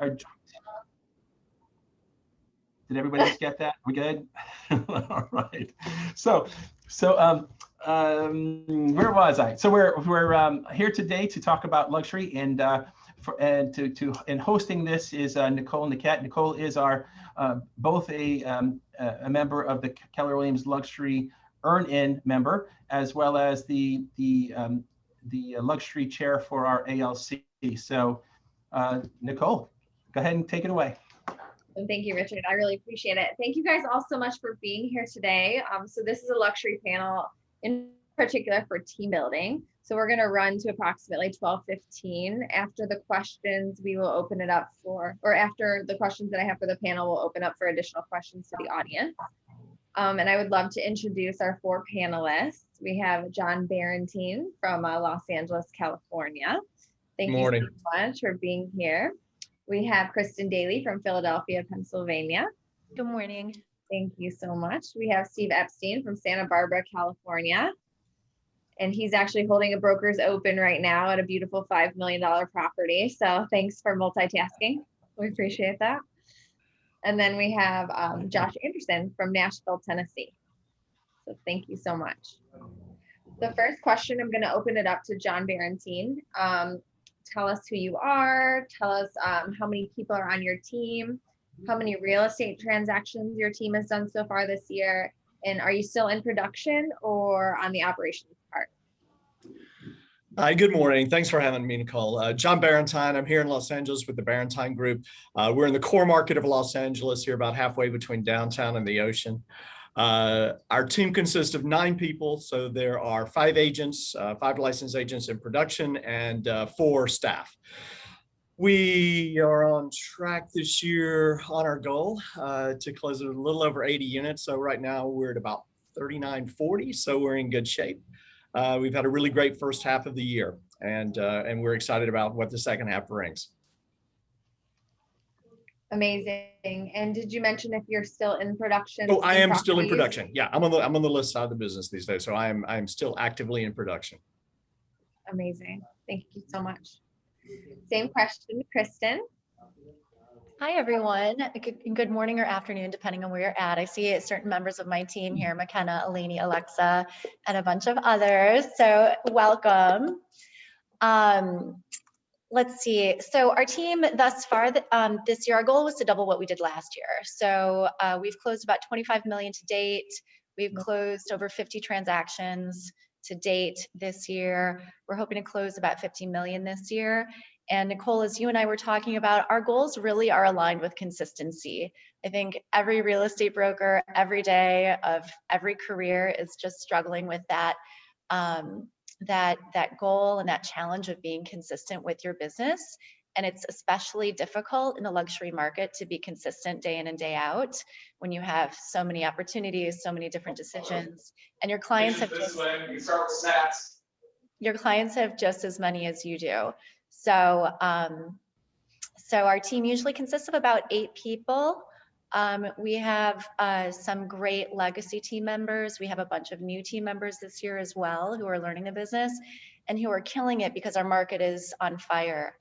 did everybody else get that? We good? All right. So where was I? So we're here today to talk about luxury, and hosting this is Nicole Niquette. Nicole is our both a member of the Keller Williams Luxury Earn-In member, as well as the luxury chair for our ALC. So Nicole, go ahead and take it away. Thank you, Richard. I really appreciate it. Thank you guys all so much for being here today. So this is a luxury panel in particular for team building. So we're going to run to approximately 12:15. After the questions, we will open it up for, or after the questions that I have for the panel, we'll open up for additional questions to the audience. And I would love to introduce our 4 panelists. We have John Barentine from Los Angeles, California. Thank you so much for being here. We have Kristen Daly from Philadelphia, Pennsylvania. Good morning. Thank you so much. We have Steve Epstein from Santa Barbara, California. And he's actually holding a broker's open right now at a beautiful $5 million property. So thanks for multitasking. We appreciate that. And then we have Josh Anderson from Nashville, Tennessee. So thank you so much. The first question, I'm going to open it up to John Barentine. Tell us who you are. Tell us how many people are on your team, how many real estate transactions your team has done so far this year, and are you still in production or on the operations part? Hi, good morning. Thanks for having me, Nicole. John Barentine. I'm here in Los Angeles with the Barentine Group. We're in the core market of Los Angeles, here about halfway between downtown and the ocean. Our team consists of 9 people. So there are 5 agents, 5 licensed agents in production, and 4 staff. We are on track this year on our goal to close at a little over 80 units. So right now we're at about 3940. So we're in good shape. We've had a really great first half of the year, and we're excited about what the second half brings. Amazing. And did you mention if you're still in production? Oh, I am still in production. Yeah, I'm on the list side of the business these days, so I'm still actively in production. Amazing. Thank you so much. Same question, Kristen. Hi, everyone. Good morning or afternoon, depending on where you're at. I see certain members of my team here, McKenna, Eleni, Alexa, and a bunch of others. So welcome. Let's see. So our team thus far this year, our goal was to double what we did last year. So we've closed about 25 million to date. We've closed over 50 transactions to date this year. We're hoping to close about 15 million this year. And Nicole, as you and I were talking about, our goals really are aligned with consistency. I think every real estate broker, every day of every career is just struggling with that that goal and that challenge of being consistent with your business. And it's especially difficult in the luxury market to be consistent day in and day out when you have so many opportunities, so many different decisions, and your clients have just as many as you do. So, so our team usually consists of about 8 people. We have some great legacy team members. We have a bunch of new team members this year as well who are learning the business and who are killing it because our market is on fire.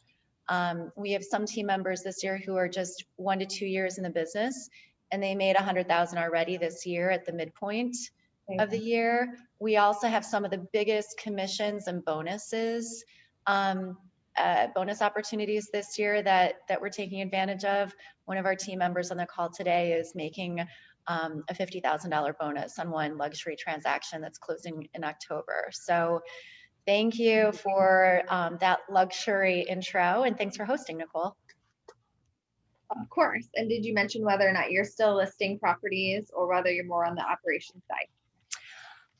We have some team members this year who are just 1 to 2 years in the business, and they made 100,000 already this year at the midpoint of the year. We also have some of the biggest commissions and bonuses, bonus opportunities this year that we're taking advantage of. One of our team members on the call today is making a $50,000 bonus on one luxury transaction that's closing in October. So thank you for that luxury intro, and thanks for hosting, Nicole. Of course. And did you mention whether or not you're still listing properties or whether you're more on the operations side?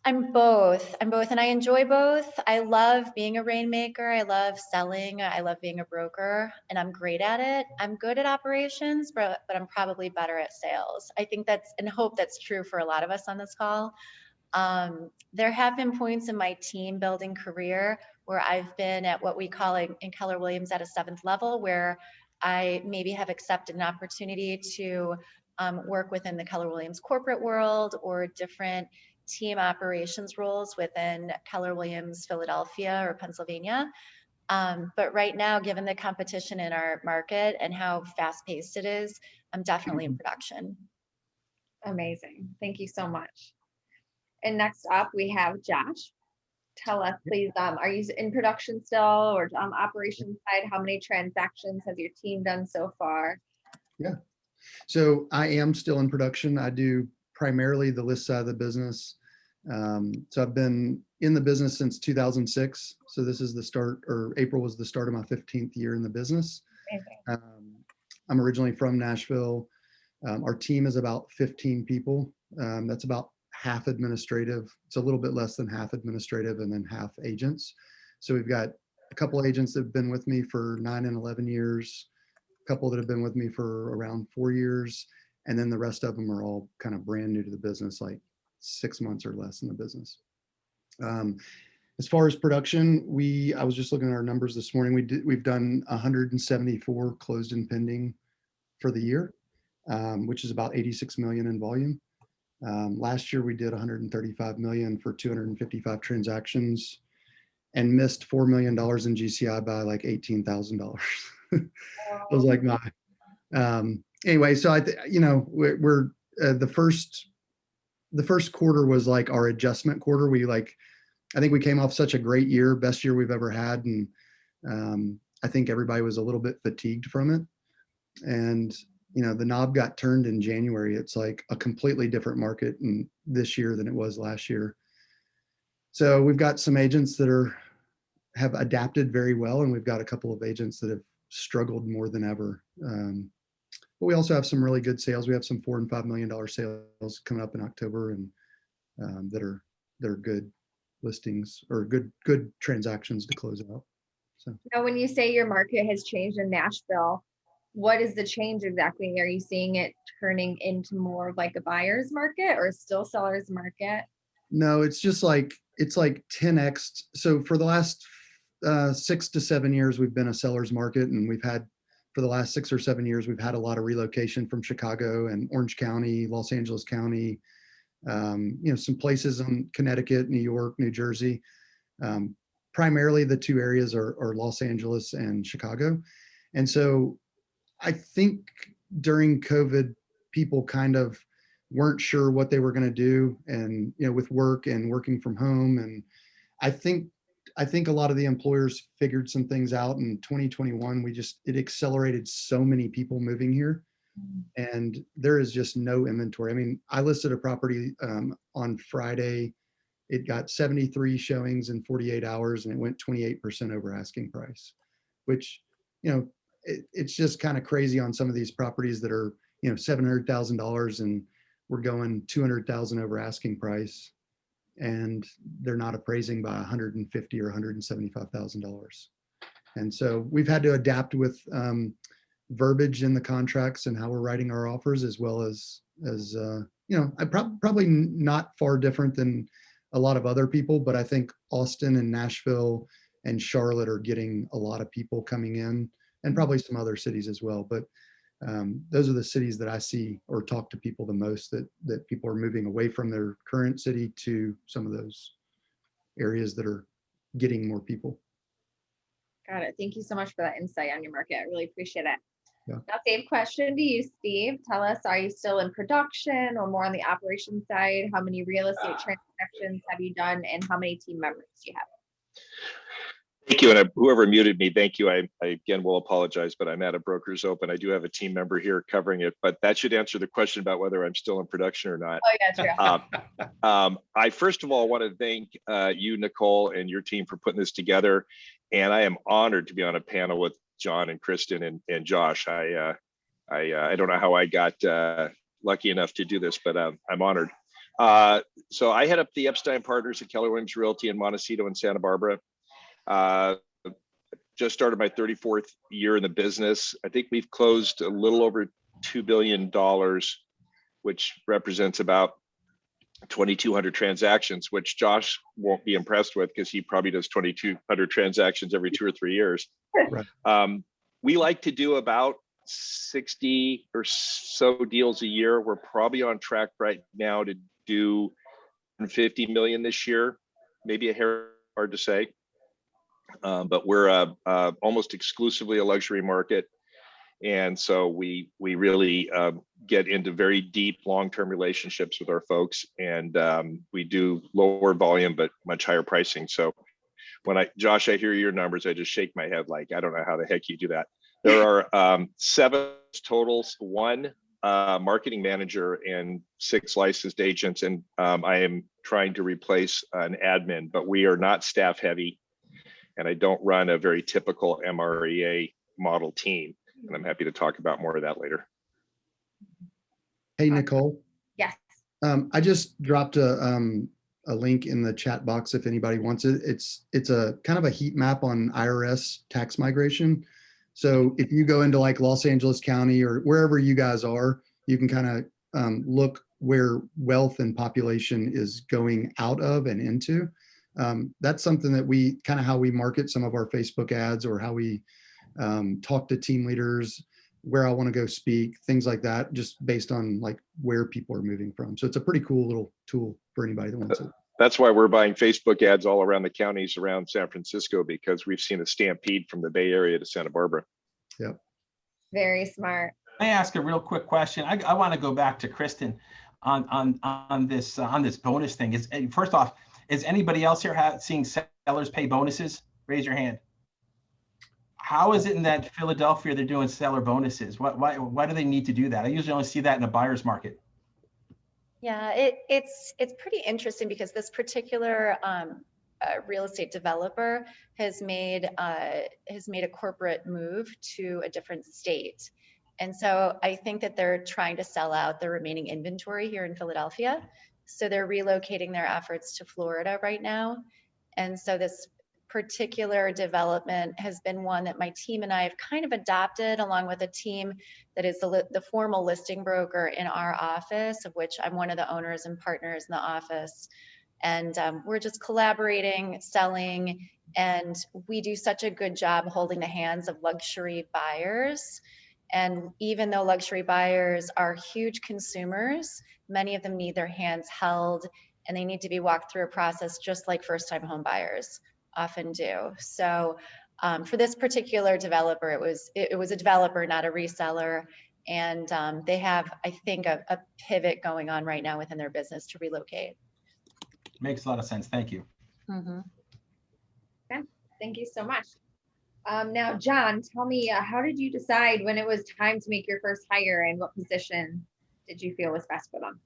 I'm both, and I enjoy both. I love being a rainmaker. I love selling. I love being a broker, and I'm great at it. I'm good at operations, but I'm probably better at sales. I think that's, and hope that's true for a lot of us on this call. There have been points in my team building career where I've been at what we call in Keller Williams at a 7th level, where I maybe have accepted an opportunity to work within the Keller Williams corporate world or different team operations roles within Keller Williams Philadelphia or Pennsylvania. But right now, given the competition in our market and how fast paced it is, I'm definitely in production. Amazing. Thank you so much. And next up, we have Josh. Tell us, please, are you in production still, or operations side? How many transactions has your team done so far? Yeah. So I am still in production. I do primarily the list side of the business. So I've been in the business since 2006. So this is the start, or April was the start of my 15th year in the business. I'm originally from Nashville. Our team is about 15 people. That's about half administrative. It's a little bit less than half administrative and then half agents. So we've got a couple agents that have been with me for 9 and 11 years, a couple that have been with me for around 4 years. And then the rest of them are all kind of brand new to the business, like 6 months or less in the business. As far as production, I was just looking at our numbers this morning. We've done 174 closed and pending for the year, which is about 86 million in volume. Last year we did 135 million for 255 transactions and missed $4 million in GCI by like $18,000. It was like my, anyway, so we're the first quarter was like our adjustment quarter. I think we came off such a great year, best year we've ever had. And I think everybody was a little bit fatigued from it. And the knob got turned in January. It's like a completely different market this year than it was last year. So we've got some agents that have adapted very well, and we've got a couple of agents that have struggled more than ever. But we also have some really good sales. We have some $4 and $5 million sales coming up in October, and that are good listings or good transactions to close out. So now, when you say your market has changed in Nashville, what is the change exactly? Are you seeing it turning into more of like a buyer's market or still seller's market? No, it's like 10x. So for the last 6 to 7 years, we've been a seller's market, and for the last 6 or 7 years, we've had a lot of relocation from Chicago and Orange County, Los Angeles County, some places in Connecticut, New York, New Jersey. Primarily the two areas are Los Angeles and Chicago. And so I think during COVID, people kind of weren't sure what they were going to do, and with work and working from home. And I think a lot of the employers figured some things out in 2021. It accelerated so many people moving here, and there is just no inventory. I mean, I listed a property on Friday. It got 73 showings in 48 hours, and it went 28% over asking price, which, it's just kind of crazy on some of these properties that are, $700,000, and we're going 200,000 over asking price, and they're not appraising by $150,000 or $175,000. And so we've had to adapt with verbiage in the contracts and how we're writing our offers, as well as probably not far different than a lot of other people, but I think Austin and Nashville and Charlotte are getting a lot of people coming in, and probably some other cities as well. But those are the cities that I see or talk to people the most, that people are moving away from their current city to some of those areas that are getting more people. Got it. Thank you so much for that insight on your market. I really appreciate it. Yeah. Now, same question to you, Steve. Tell us, are you still in production or more on the operations side? How many real estate transactions have you done, and how many team members do you have? Thank you. And whoever muted me, thank you. I again will apologize, but I'm at a broker's open. I do have a team member here covering it, but that should answer the question about whether I'm still in production or not. Oh, yeah, true. I first of all want to thank you, Nicole, and your team for putting this together. And I am honored to be on a panel with John and Kristen and Josh. I don't know how I got lucky enough to do this, but I'm honored. So I head up the Epstein Partners at Keller Williams Realty in Montecito and Santa Barbara. Just started my 34th year in the business. I think we've closed a little over $2 billion, which represents about 2,200 transactions, which Josh won't be impressed with because he probably does 2,200 transactions every 2 or 3 years. Right. We like to do about 60 or so deals a year. We're probably on track right now to do 50 million this year, maybe a hair hard to say. But we're almost exclusively a luxury market. And so we really get into very deep long-term relationships with our folks, and we do lower volume but much higher pricing. So when Josh, I hear your numbers, I just shake my head like, I don't know how the heck you do that. There are 7 totals, 1 marketing manager and 6 licensed agents, and I am trying to replace an admin, but we are not staff heavy, and I don't run a very typical MREA model team. And I'm happy to talk about more of that later. Hey, Nicole. Yes. I just dropped a link in the chat box if anybody wants it. It's a kind of a heat map on IRS tax migration. So if you go into like Los Angeles County or wherever you guys are, you can kind of look where wealth and population is going out of and into. That's something that we kind of how we market some of our Facebook ads, or how we talk to team leaders, where I want to go speak, things like that, just based on like where people are moving from. So it's a pretty cool little tool for anybody that wants it. That's why we're buying Facebook ads all around the counties around San Francisco, because we've seen a stampede from the Bay Area to Santa Barbara. Yep. Very smart. Can I ask a real quick question? I want to go back to Kristen on this bonus thing. First off, is anybody else here seeing sellers pay bonuses? Raise your hand. How is it in that Philadelphia they're doing seller bonuses? Why do they need to do that? I usually only see that in a buyer's market. Yeah, it's pretty interesting because this particular real estate developer has made a corporate move to a different state. And so I think that they're trying to sell out the remaining inventory here in Philadelphia. So they're relocating their efforts to Florida right now. And so this particular development has been one that my team and I have kind of adopted, along with a team that is the formal listing broker in our office, of which I'm one of the owners and partners in the office. And we're just collaborating, selling, and we do such a good job holding the hands of luxury buyers. And even though luxury buyers are huge consumers, many of them need their hands held, and they need to be walked through a process just like first-time home buyers often do. So for this particular developer, it was a developer, not a reseller. And they have, I think, a pivot going on right now within their business to relocate. Makes a lot of sense. Thank you. Mm-hmm. Okay. Thank you so much. Now, John, tell me, how did you decide when it was time to make your first hire, and what position did you feel was best for them?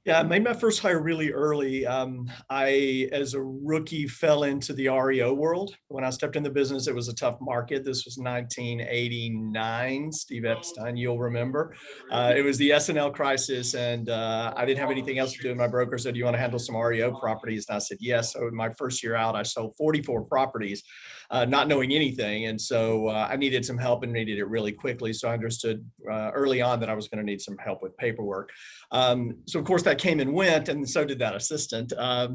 Yeah, I made my first hire really early. I, as a rookie, fell into the REO world. When I stepped in the business, it was a tough market. This was 1989, Steve Epstein, you'll remember. It was the S&L crisis, and I didn't have anything else to do. And my broker said, "Do you want to handle some REO properties?" And I said, yes. So in my first year out, I sold 44 properties, not knowing anything. And so I needed some help and needed it really quickly. So I understood early on that I was going to need some help with paperwork. So of course that came and went, and so did that assistant. I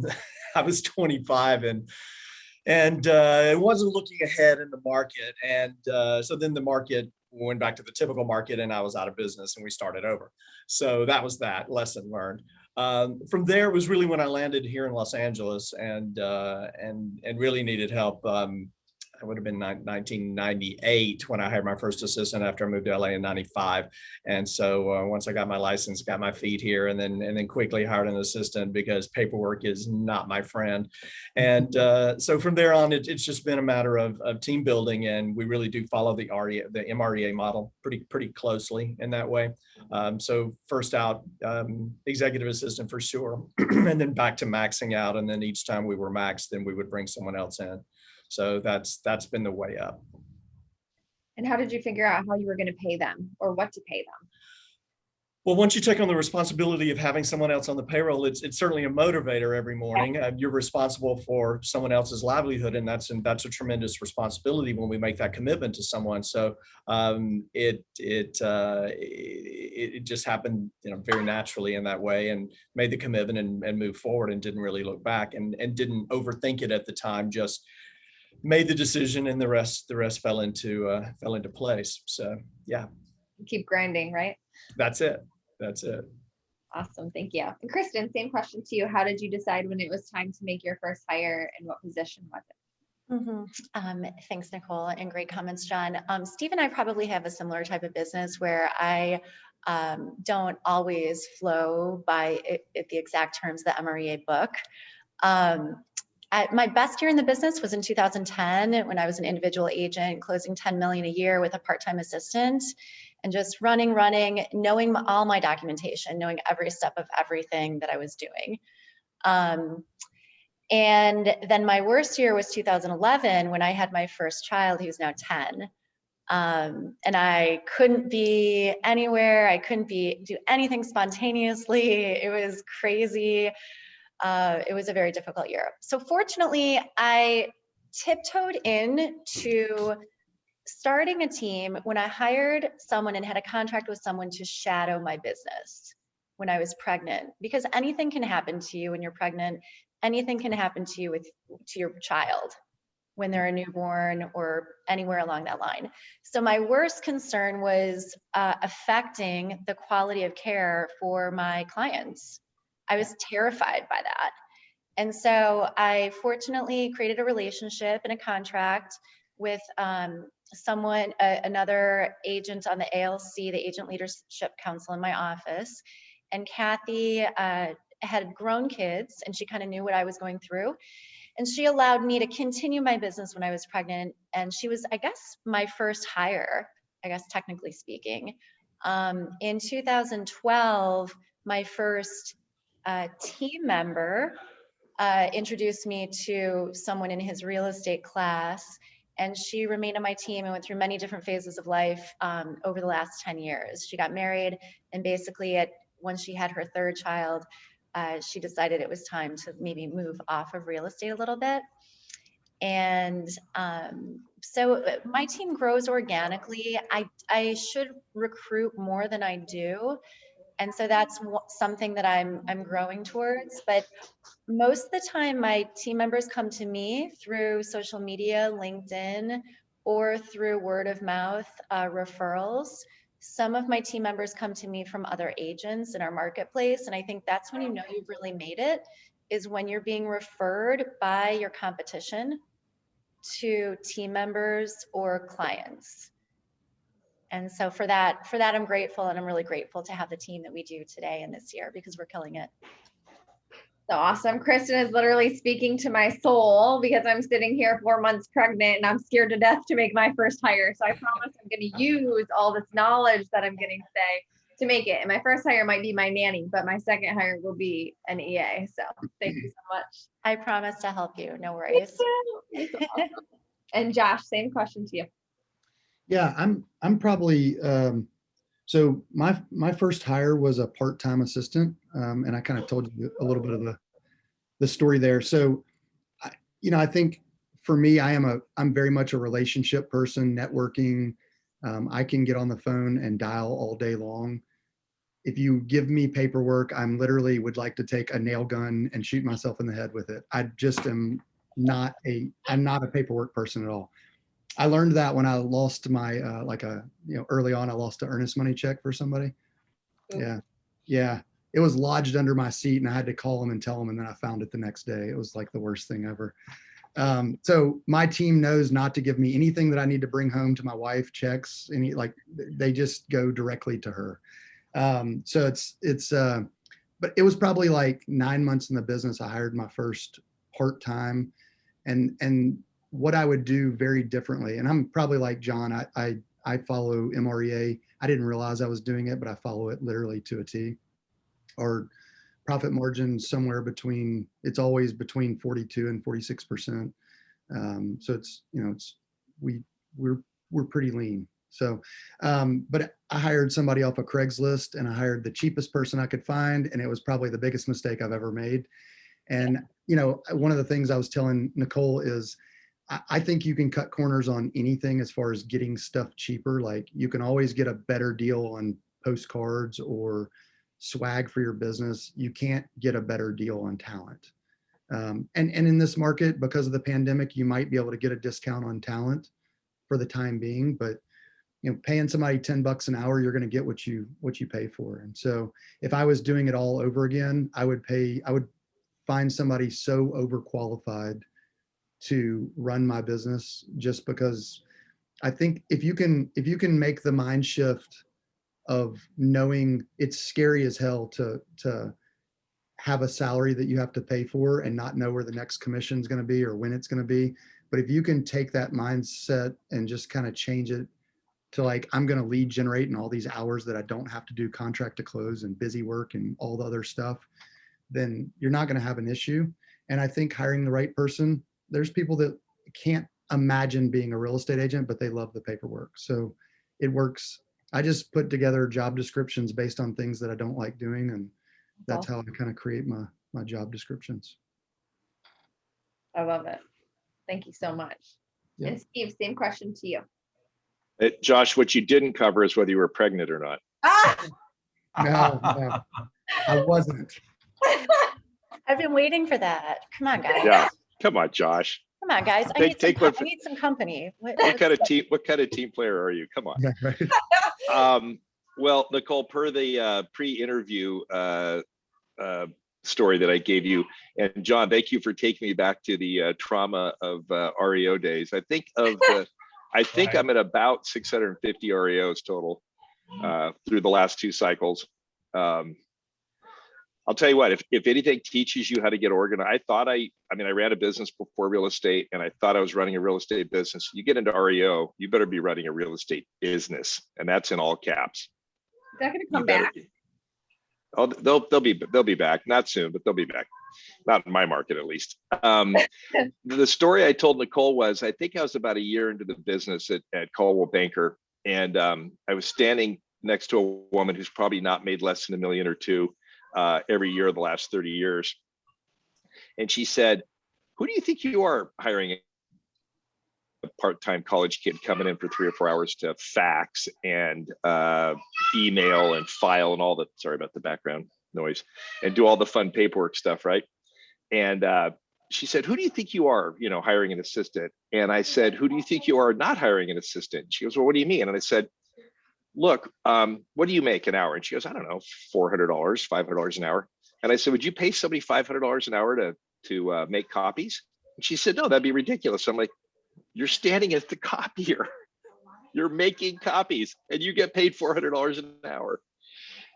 was 25 and it wasn't looking ahead in the market. And so then the market went back to the typical market, and I was out of business, and we started over. So that was that lesson learned. From there was really when I landed here in Los Angeles and really needed help. It would have been 1998 when I hired my first assistant after I moved to LA in 95. And so once I got my license, got my feet here, and then quickly hired an assistant because paperwork is not my friend. And so from there on, it's just been a matter of team building, and we really do follow the MREA model pretty closely in that way. So first out, executive assistant for sure, and then back to maxing out. And then each time we were maxed, then we would bring someone else in. So that's been the way up. And how did you figure out how you were going to pay them, or what to pay them? Well, once you take on the responsibility of having someone else on the payroll, it's certainly a motivator every morning. You're responsible for someone else's livelihood, and that's a tremendous responsibility when we make that commitment to someone. So it just happened, very naturally in that way, and made the commitment and moved forward, and didn't really look back, and didn't overthink it at the time. Just made the decision, and the rest fell into place. So yeah, Keep grinding, right? That's it. Awesome, thank you. And Kristen, same question to you. How did you decide when it was time to make your first hire, and what position was it? Thanks, Nicole, and great comments, John. Steve and I probably have a similar type of business where I don't always flow by the exact terms of the MREA book. My best year in the business was in 2010 when I was an individual agent closing 10 million a year with a part-time assistant and just running, knowing all my documentation, knowing every step of everything that I was doing. And then my worst year was 2011 when I had my first child. He was now 10. And I couldn't be anywhere. I couldn't do anything spontaneously. It was crazy. It was a very difficult year. So fortunately, I tiptoed into starting a team when I hired someone and had a contract with someone to shadow my business when I was pregnant, because anything can happen to you when you're pregnant. Anything can happen to you to your child when they're a newborn or anywhere along that line. So my worst concern was affecting the quality of care for my clients. I was terrified by that. And so I fortunately created a relationship and a contract with someone, another agent on the ALC, the Agent Leadership Council in my office. And Kathy had grown kids and she kind of knew what I was going through. And she allowed me to continue my business when I was pregnant. And she was, I guess, my first hire, I guess, technically speaking. In 2012, my first team member introduced me to someone in his real estate class. And she remained on my team and went through many different phases of life over the last 10 years. She got married, and basically once she had her third child, she decided it was time to maybe move off of real estate a little bit. And so my team grows organically. I should recruit more than I do. And so that's something that I'm growing towards. But most of the time, my team members come to me through social media, LinkedIn, or through word of mouth referrals. Some of my team members come to me from other agents in our marketplace. And I think that's when you know you've really made it, is when you're being referred by your competition to team members or clients. And so for that, I'm grateful, and I'm really grateful to have the team that we do today and this year, because we're killing it. So awesome. Kristen is literally speaking to my soul, because I'm sitting here 4 months pregnant and I'm scared to death to make my first hire. So I promise I'm going to use all this knowledge that I'm getting today to make it. And my first hire might be my nanny, but my second hire will be an EA. So thank you so much. I promise to help you. No worries. Thank you. Awesome. And Josh, same question to you. Yeah, I'm probably so my first hire was a part-time assistant, and I kind of told you a little bit of the story there. So, I think for me, I'm very much a relationship person, networking. I can get on the phone and dial all day long. If you give me paperwork, I'm literally would like to take a nail gun and shoot myself in the head with it. I just I'm not a paperwork person at all. I learned that when I lost my early on, I lost an earnest money check for somebody. Ooh. Yeah. It was lodged under my seat and I had to call them and tell them, and then I found it the next day. It was like the worst thing ever. So my team knows not to give me anything that I need to bring home to my wife, checks, they just go directly to her. So but it was probably like 9 months in the business. I hired my first part-time, and what I would do very differently. And I'm probably like John, I follow MREA. I didn't realize I was doing it, but I follow it literally to a T. Our profit margin somewhere between, it's always between 42 and 46%. So we're pretty lean. So, but I hired somebody off of Craigslist, and I hired the cheapest person I could find. And it was probably the biggest mistake I've ever made. And, one of the things I was telling Nicole is, I think you can cut corners on anything as far as getting stuff cheaper. Like you can always get a better deal on postcards or swag for your business. You can't get a better deal on talent. And in this market, because of the pandemic, you might be able to get a discount on talent for the time being, but paying somebody $10 an hour, you're going to get what you pay for. And so if I was doing it all over again, I would find somebody so overqualified to run my business, just because I think if you can make the mind shift of knowing it's scary as hell to have a salary that you have to pay for and not know where the next commission is going to be or when it's going to be. But if you can take that mindset and just kind of change it to like, I'm going to lead generate in all these hours that I don't have to do contract to close and busy work and all the other stuff, then you're not going to have an issue. And I think hiring the right person, there's people that can't imagine being a real estate agent, but they love the paperwork. So it works. I just put together job descriptions based on things that I don't like doing. And that's how I kind of create my job descriptions. I love it. Thank you so much. Yeah. And Steve, same question to you. Josh, what you didn't cover is whether you were pregnant or not. No, I wasn't. I've been waiting for that. Come on, guys. Yeah, come on, Josh. Come on, guys. I need some company. What kind of team player are you? Come on. Yeah, right. Well, Nicole, per the pre-interview story that I gave you, and John, thank you for taking me back to the trauma of REO days. I think I'm at about 650 REOs total through the last 2 cycles. I'll tell you what, if anything teaches you how to get organized, I ran a business before real estate, and I thought I was running a real estate business. You get into REO, you better be running a real estate business, and that's in all caps. Is that going to come back? Oh, they'll be back. Not soon, but they'll be back. Not in my market, at least. The story I told Nicole was, I think I was about a year into the business at Caldwell Banker, and I was standing next to a woman who's probably not made less than $1 million or $2 million every year of the last 30 years. And she said, "Who do you think you are, hiring a part-time college kid coming in for 3 or 4 hours to fax and email and file and all the," sorry about the background noise, "and do all the fun paperwork stuff, right?" And she said, "Who do you think you are, hiring an assistant?" And I said, "Who do you think you are not hiring an assistant?" She goes, "Well, what do you mean?" And I said, "Look, what do you make an hour?" And she goes, "I don't know, $400, $500 an hour." And I said, "Would you pay somebody $500 an hour to make copies?" And she said, "No, that'd be ridiculous." I'm like, "You're standing at the copier, you're making copies, and you get paid $400 an hour."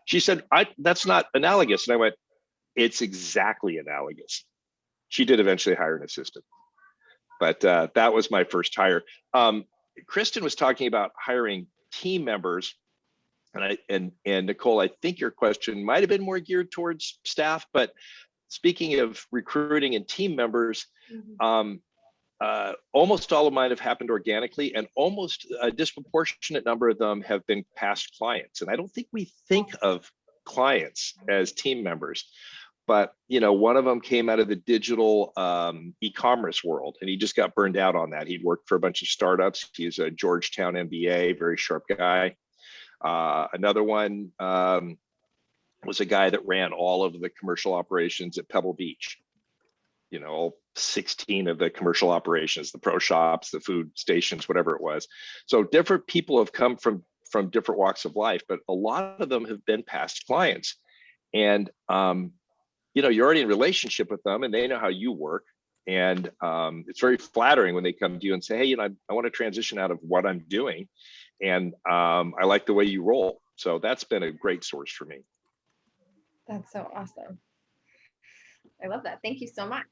She said, "That's not analogous." And I went, "It's exactly analogous." She did eventually hire an assistant, but that was my first hire. Kristen was talking about hiring team members, and Nicole, I think your question might have been more geared towards staff, but speaking of recruiting and team members, almost all of mine have happened organically, and almost a disproportionate number of them have been past clients. And I don't think we think of clients as team members, but one of them came out of the digital e-commerce world, and he just got burned out on that. He'd worked for a bunch of startups. He's a Georgetown MBA, very sharp guy. Another one was a guy that ran all of the commercial operations at Pebble Beach. 16 of the commercial operations, the pro shops, the food stations, whatever it was. So different people have come from different walks of life, but a lot of them have been past clients. And you're already in relationship with them, and they know how you work. And it's very flattering when they come to you and say, "Hey, I want to transition out of what I'm doing, and I like the way you roll." So that's been a great source for me. That's so awesome. I love that. Thank you so much.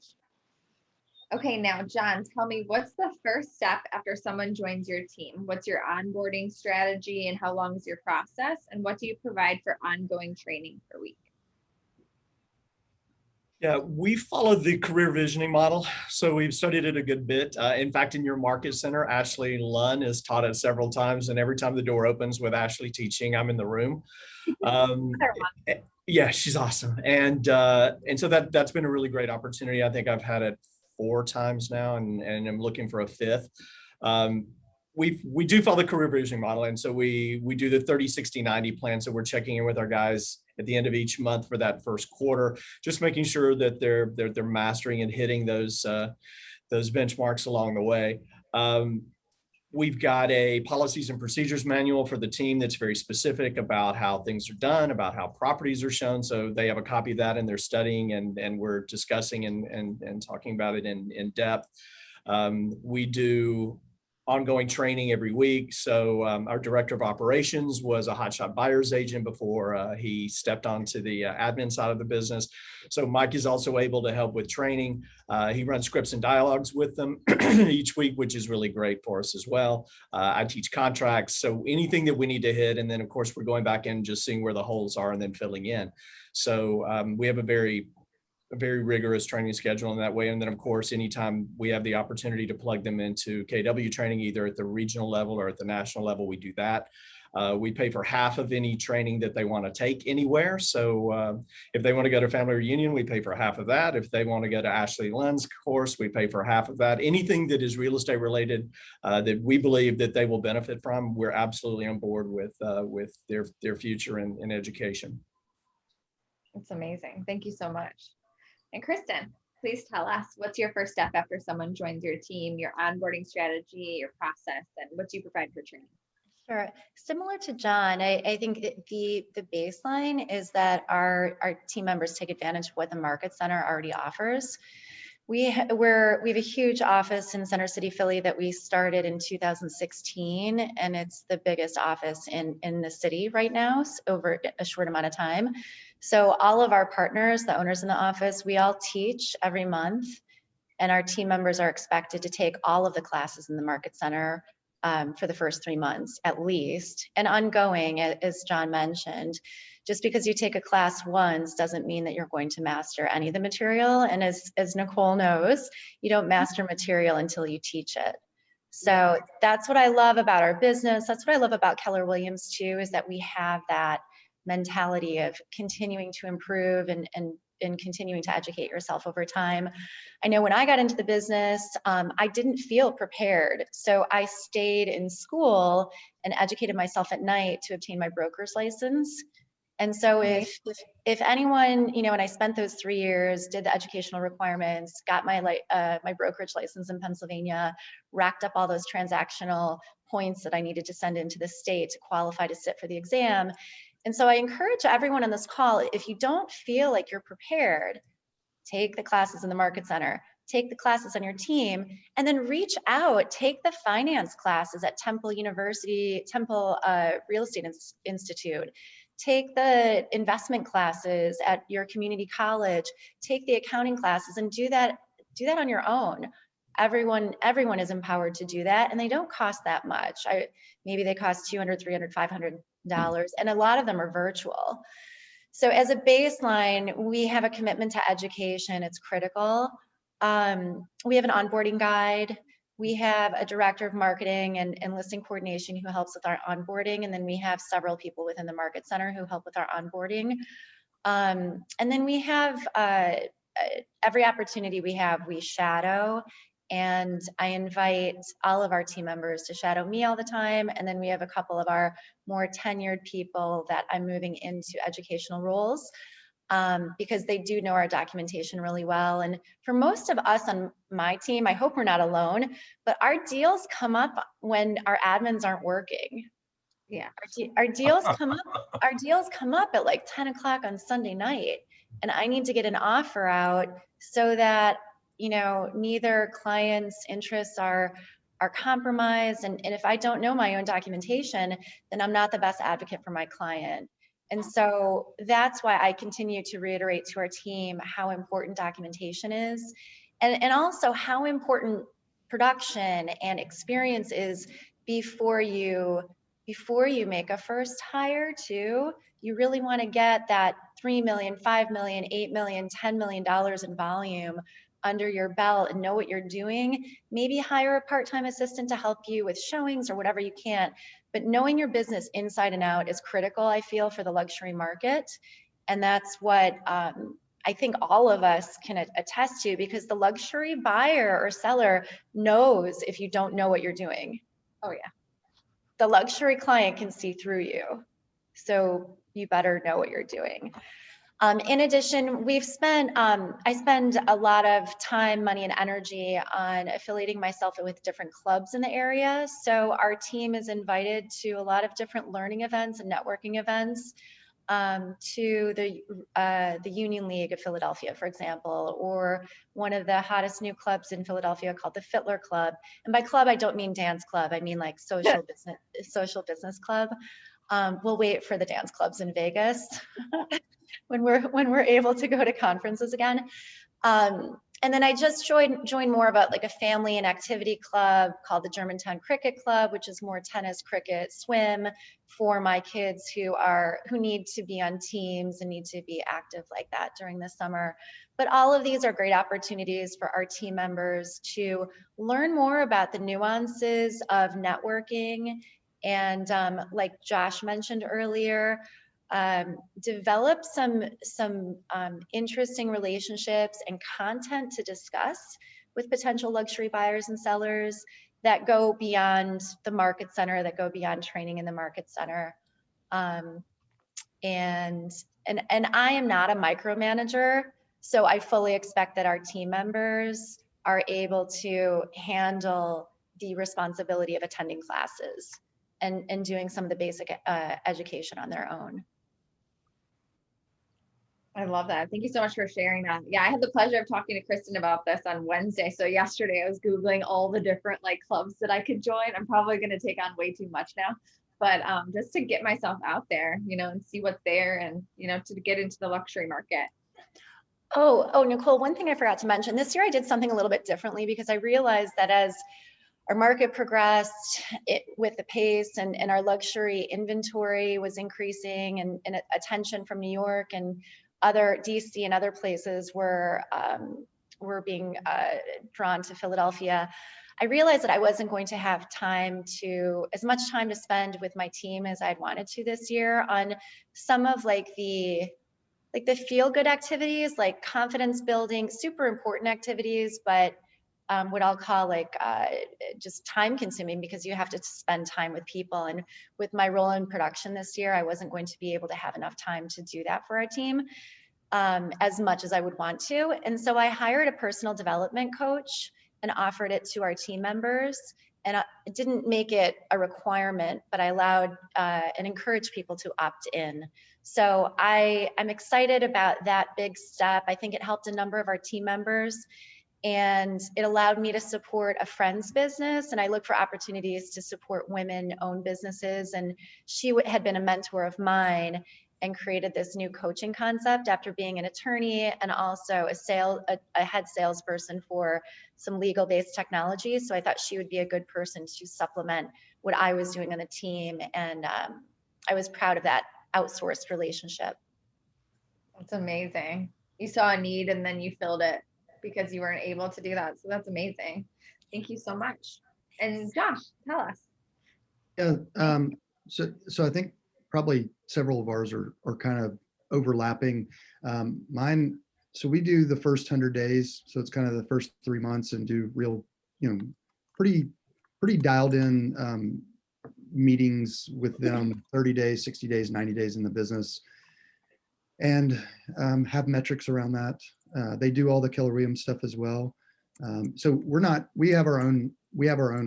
Okay, now, John, tell me, what's the first step after someone joins your team? What's your onboarding strategy, and how long is your process? And what do you provide for ongoing training per week? Yeah, we followed the career visioning model. So we've studied it a good bit. In fact, in your market center, Ashley Lunn has taught it several times. And every time the door opens with Ashley teaching, I'm in the room. Yeah, she's awesome. And so that's been a really great opportunity. I think I've had it 4 times now, and I'm looking for a 5th. We do follow the career visioning model. And so we do the 30, 60, 90 plan. So we're checking in with our guys at the end of each month for that first quarter, just making sure that they're mastering and hitting those benchmarks along the way. We've got a policies and procedures manual for the team that's very specific about how things are done, about how properties are shown. So they have a copy of that and they're studying, and we're discussing and talking about it in depth. We do ongoing training every week. So our director of operations was a hotshot buyer's agent before he stepped onto the admin side of the business. So Mike is also able to help with training. He runs scripts and dialogues with them each week, which is really great for us as well. I teach contracts, so anything that we need to hit. And then of course, we're going back in and just seeing where the holes are and then filling in. So we have a very rigorous training schedule in that way. And then of course, anytime we have the opportunity to plug them into KW training, either at the regional level or at the national level, we do that. We pay for half of any training that they want to take anywhere. So if they want to go to family reunion, we pay for half of that. If they want to go to Ashley Lynn's course, we pay for half of that. Anything that is real estate related that we believe that they will benefit from, we're absolutely on board with their future in education. It's amazing. Thank you so much. And Kristen, please tell us, what's your first step after someone joins your team, your onboarding strategy, your process, and what do you provide for training? Sure. Similar to John, I think the baseline is that our team members take advantage of what the Market Center already offers. We have a huge office in Center City, Philly that we started in 2016, and it's the biggest office in the city right now over a short amount of time. So all of our partners, the owners in the office, we all teach every month, and our team members are expected to take all of the classes in the Market Center for the first 3 months at least, and ongoing, as John mentioned. Just because you take a class once doesn't mean that you're going to master any of the material. And as Nicole knows, you don't master material until you teach it. So that's what I love about our business. That's what I love about Keller Williams too, is that we have that mentality of continuing to improve and continuing to educate yourself over time. I know when I got into the business, I didn't feel prepared. So I stayed in school and educated myself at night to obtain my broker's license. And so if anyone, and I spent those 3 years, did the educational requirements, got my brokerage license in Pennsylvania, racked up all those transactional points that I needed to send into the state to qualify to sit for the exam. And so I encourage everyone on this call, if you don't feel like you're prepared, take the classes in the Market Center, take the classes on your team, and then reach out, take the finance classes at Temple University, Temple Real Estate Institute, take the investment classes at your community college, take the accounting classes, and do that on your own. Everyone is empowered to do that, and they don't cost that much. Maybe they cost $200, $300, $500, and a lot of them are virtual. So as a baseline, we have a commitment to education. It's critical. We have an onboarding guide. We have a director of marketing and listing coordination who helps with our onboarding. And then we have several people within the Market Center who help with our onboarding. And then we have every opportunity we shadow. And I invite all of our team members to shadow me all the time. And then we have a couple of our more tenured people that I'm moving into educational roles because they do know our documentation really well. And for most of us on my team, I hope we're not alone, but our deals come up when our admins aren't working. Yeah, our deals come up at like 10 o'clock on Sunday night, and I need to get an offer out so that neither client's interests are compromised. And if I don't know my own documentation, then I'm not the best advocate for my client. And so that's why I continue to reiterate to our team how important documentation is, and also how important production and experience is before you make a first hire too. You really want to get that $3 million, $5 million, $8 million, $10 million in volume under your belt and know what you're doing. Maybe hire a part-time assistant to help you with showings or whatever you can. But knowing your business inside and out is critical, I feel, for the luxury market. And that's what I think all of us can attest to, because the luxury buyer or seller knows if you don't know what you're doing. Oh yeah. The luxury client can see through you. So you better know what you're doing. In addition, I spend a lot of time, money, and energy on affiliating myself with different clubs in the area. So our team is invited to a lot of different learning events and networking events. to the Union League of Philadelphia, for example, or one of the hottest new clubs in Philadelphia called the Fitler Club. And by club, I don't mean dance club. I mean like social business club. We'll wait for the dance clubs in Vegas when we're able to go to conferences again. And then I just joined more about like a family and activity club called the Germantown Cricket Club, which is more tennis, cricket, swim for my kids who need to be on teams and need to be active like that during the summer. But all of these are great opportunities for our team members to learn more about the nuances of networking. And like Josh mentioned earlier, develop some interesting relationships and content to discuss with potential luxury buyers and sellers that go beyond the market center, that go beyond training in the market center. And I am not a micromanager, so I fully expect that our team members are able to handle the responsibility of attending classes and doing some of the basic education on their own. I love that. Thank you so much for sharing that. Yeah, I had the pleasure of talking to Kristen about this on Wednesday. So yesterday I was Googling all the different like clubs that I could join. I'm probably going to take on way too much now, but just to get myself out there, and see what's there and, to get into the luxury market. Oh, Nicole, one thing I forgot to mention, this year I did something a little bit differently because I realized that as our market progressed with the pace and our luxury inventory was increasing and attention from New York and other DC and other places were being drawn to Philadelphia. I realized that I wasn't going to have as much time to spend with my team as I'd wanted to this year on some of the feel good activities, like confidence building, super important activities, but what I'll call just time consuming because you have to spend time with people. And with my role in production this year, I wasn't going to be able to have enough time to do that for our team as much as I would want to. And so I hired a personal development coach and offered it to our team members. And I didn't make it a requirement, but I allowed and encouraged people to opt in. So I'm excited about that big step. I think it helped a number of our team members. And it allowed me to support a friend's business. And I look for opportunities to support women-owned businesses. And she had been a mentor of mine and created this new coaching concept after being an attorney and also a head salesperson for some legal-based technology. So I thought she would be a good person to supplement what I was doing on the team. And I was proud of that outsourced relationship. That's amazing. You saw a need and then you filled it because you weren't able to do that. So that's amazing. Thank you so much. And Josh, tell us. Yeah. So I think probably several of ours are kind of overlapping. Mine. So we do the first 100 days. So it's kind of the first 3 months and do real, pretty dialed in meetings with them, 30 days, 60 days, 90 days in the business, and have metrics around that. They do all the Keller Williams stuff as well. So we have our own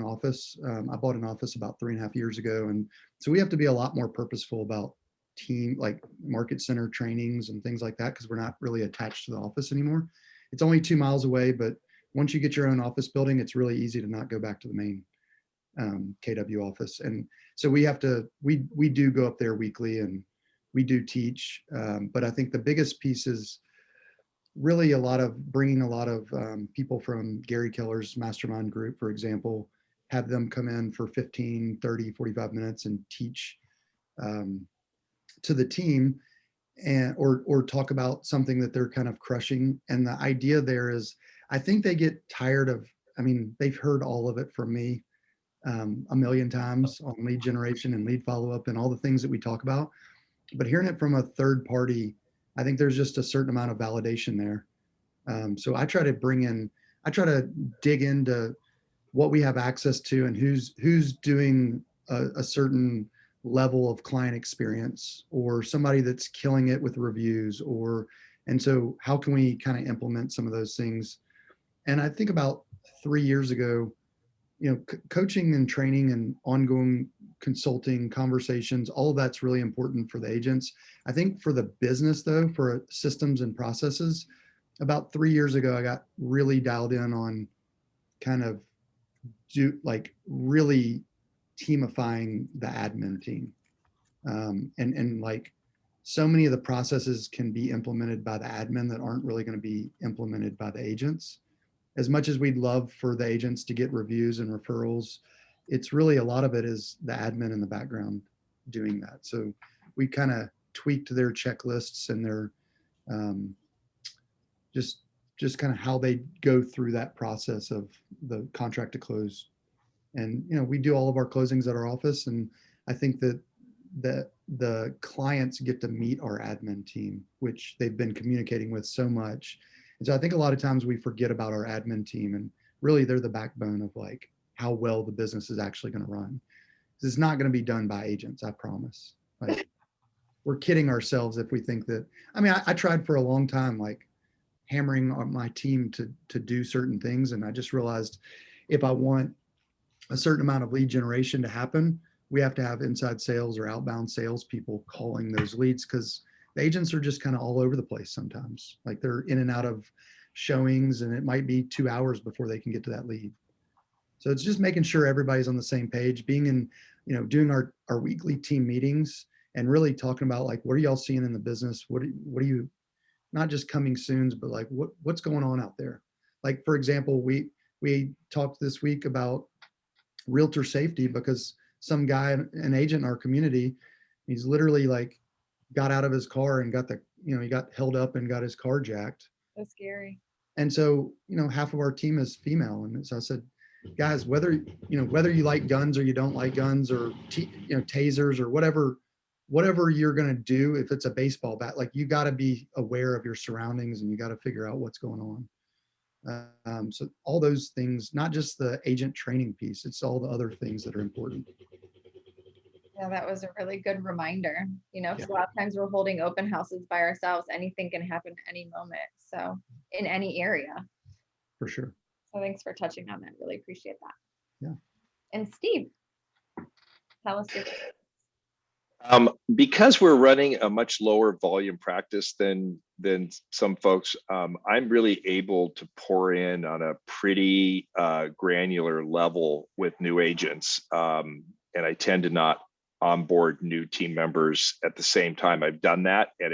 office. I bought an office about 3.5 years ago. And so we have to be a lot more purposeful about team, like market center trainings and things like that, because we're not really attached to the office anymore. It's only 2 miles away, but once you get your own office building, it's really easy to not go back to the main KW office. And so we do go up there weekly and we do teach. But I think the biggest piece is really bringing a lot of people from Gary Keller's Mastermind group, for example, have them come in for 15, 30, 45 minutes and teach to the team or talk about something that they're kind of crushing. And the idea there is, I think they get tired of, they've heard all of it from me a million times on lead generation and lead follow-up and all the things that we talk about, but hearing it from a third party, I think there's just a certain amount of validation there. So I try to dig into what we have access to and who's doing a certain level of client experience or somebody that's killing it with reviews and so how can we kind of implement some of those things? And I think about 3 years ago, coaching and training and ongoing consulting conversations, all of that's really important for the agents. I think for the business though, for systems and processes, about 3 years ago, I got really dialed in on kind of really teamifying the admin team. And like so many of the processes can be implemented by the admin that aren't really going to be implemented by the agents. As much as we'd love for the agents to get reviews and referrals, it's really a lot of it is the admin in the background doing that. So we kind of tweaked their checklists and their just kind of how they go through that process of the contract to close. And we do all of our closings at our office, and I think that the clients get to meet our admin team, which they've been communicating with so much. And so I think a lot of times we forget about our admin team, and really they're the backbone of like how well the business is actually going to run. This is not going to be done by agents, I promise. Like we're kidding ourselves if we think that. I mean, I tried for a long time, like hammering on my team to do certain things, and I just realized if I want a certain amount of lead generation to happen, we have to have inside sales or outbound sales people calling those leads, because the agents are just kind of all over the place sometimes. Like they're in and out of showings, and it might be 2 hours before they can get to that lead. So it's just making sure everybody's on the same page, being in, doing our weekly team meetings and really talking about like, what are y'all seeing in the business? What are you, not just coming soons, but like what's going on out there? Like, for example, we talked this week about realtor safety, because some guy, an agent in our community, he's literally like got out of his car and got he got held up and got his car jacked. That's scary. And so, half of our team is female. And so I said, guys, whether you like guns or you don't like guns, or tasers or whatever you're going to do, if it's a baseball bat, like you got to be aware of your surroundings and you got to figure out what's going on. So all those things, not just the agent training piece, it's all the other things that are important. Yeah, that was a really good reminder. Because a lot of times we're holding open houses by ourselves. Anything can happen at any moment. So in any area. For sure. So thanks for touching on that. Really appreciate that. Yeah. And Steve, tell us your. Because we're running a much lower volume practice than some folks, I'm really able to pour in on a pretty granular level with new agents. And I tend to not onboard new team members at the same time. I've done that, and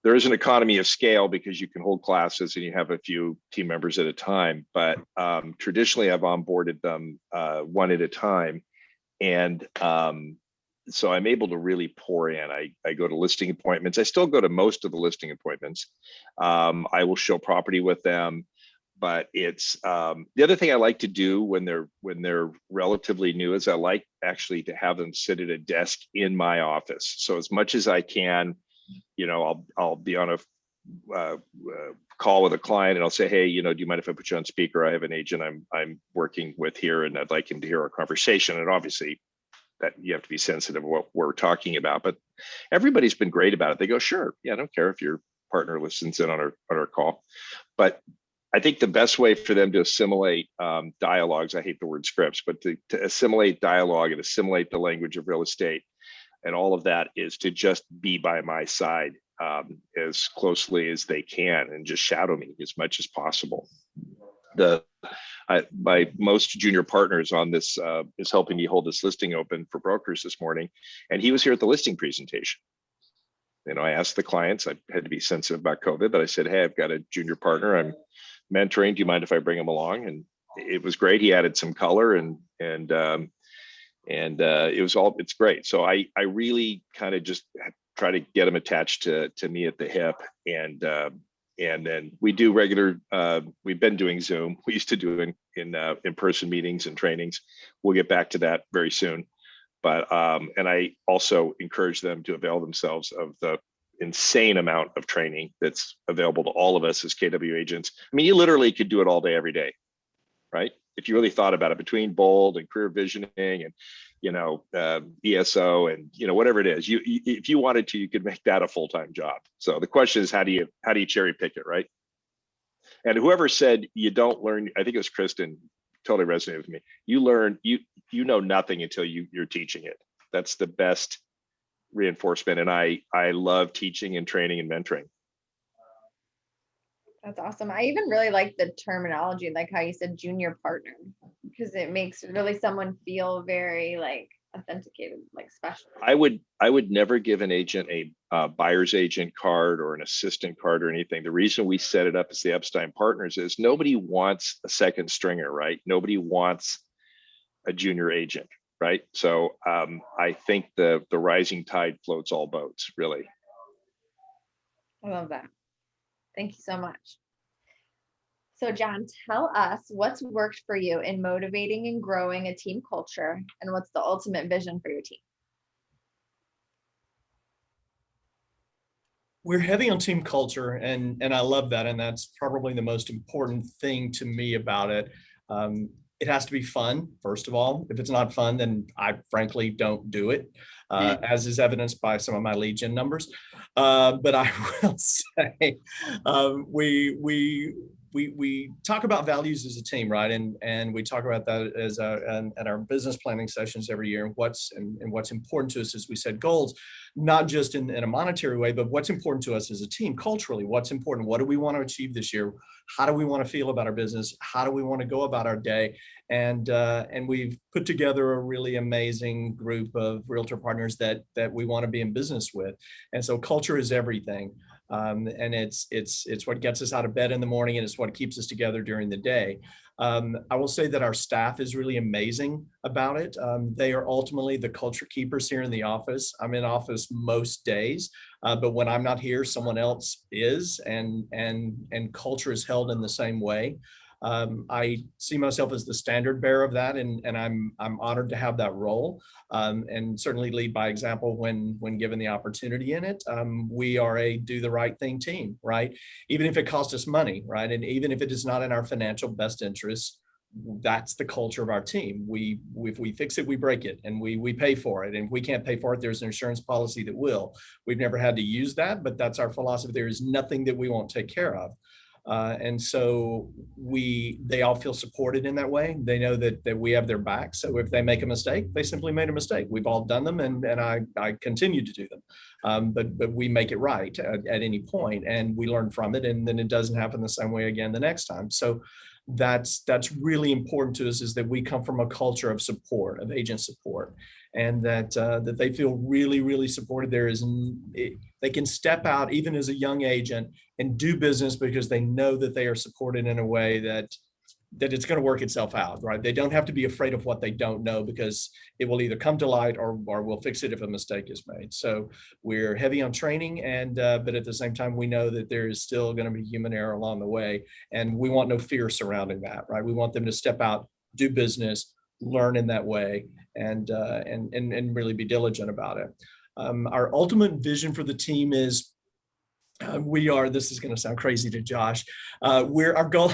there is an economy of scale because you can hold classes and you have a few team members at a time. But traditionally, I've onboarded them one at a time, and so I'm able to really pour in. I go to listing appointments. I still go to most of the listing appointments. I will show property with them, but it's the other thing I like to do when they're relatively new is I like actually to have them sit at a desk in my office. So as much as I can, I'll be on a call with a client and I'll say, hey, do you mind if I put you on speaker? I have an agent I'm working with here, and I'd like him to hear our conversation. And obviously, that you have to be sensitive of what we're talking about, but everybody's been great about it. They go, sure, yeah, I don't care if your partner listens in on our call. But I think the best way for them to assimilate dialogues, I hate the word scripts, but to assimilate dialogue and assimilate the language of real estate and all of that is to just be by my side as closely as they can and just shadow me as much as possible. My most junior partners on this is helping me hold this listing open for brokers this morning, and he was here at the listing presentation. I asked the clients, I had to be sensitive about COVID, but I said, hey, I've got a junior partner I'm mentoring. Do you mind if I bring him along? And it was great. He added some color and it's great. So I really kind of just try to get them attached to me at the hip, and then we do regular, we've been doing Zoom. We used to do in-person meetings and trainings. We'll get back to that very soon. But, and I also encourage them to avail themselves of the insane amount of training that's available to all of us as KW agents. I mean, you literally could do it all day, every day, right? If you really thought about it, between Bold and career visioning and, ESO and, whatever it is, if you wanted to, you could make that a full-time job. So the question is, how do you cherry pick it, right? And whoever said you don't learn, I think it was Kristen, totally resonated with me. You learn, you know nothing until you're teaching it. That's the best reinforcement. And I love teaching and training and mentoring. That's awesome. I even really like the terminology, like how you said junior partner, because it makes really someone feel very like authenticated, like special. I would never give an agent a buyer's agent card or an assistant card or anything. The reason we set it up as the Epstein Partners is nobody wants a second stringer, right? Nobody wants a junior agent, right? So I think the rising tide floats all boats, really. I love that. Thank you so much. So John, tell us what's worked for you in motivating and growing a team culture, and what's the ultimate vision for your team? We're heavy on team culture, and I love that, and that's probably the most important thing to me about it. It has to be fun, first of all. If it's not fun, then I frankly don't do it, as is evidenced by some of my lead gen numbers. But I will say, we talk about values as a team, right? And we talk about that as at our business planning sessions every year. And what's important to us as we set goals, not just in a monetary way, but what's important to us as a team culturally. What's important? What do we want to achieve this year? How do we want to feel about our business? How do we want to go about our day? And we've put together a really amazing group of realtor partners that we want to be in business with. And so culture is everything. And it's what gets us out of bed in the morning, and it's what keeps us together during the day. I will say that our staff is really amazing about it. They are ultimately the culture keepers here in the office. I'm in office most days, but when I'm not here, someone else is, and culture is held in the same way. I see myself as the standard bearer of that, and I'm honored to have that role, and certainly lead by example when given the opportunity in it. We are a do the right thing team, right? Even if it costs us money, right? And even if it is not in our financial best interest, that's the culture of our team. If we fix it, we break it, and we pay for it. And if we can't pay for it, there's an insurance policy that will. We've never had to use that, but that's our philosophy. There is nothing that we won't take care of. And so they all feel supported in that way. They know that we have their back. So if they make a mistake, they simply made a mistake. We've all done them, and I continue to do them. But we make it right at any point, and we learn from it, and then it doesn't happen the same way again the next time. So that's really important to us, is that we come from a culture of support, of agent support, and that they feel really, really supported. They can step out even as a young agent and do business because they know that they are supported in a way that it's going to work itself out, right? They don't have to be afraid of what they don't know, because it will either come to light or we'll fix it if a mistake is made. So we're heavy on training, but at the same time, we know that there is still going to be human error along the way, and we want no fear surrounding that, right? We want them to step out, do business, learn in that way, and really be diligent about it. Our ultimate vision for the team is this is going to sound crazy to Josh. Our goal,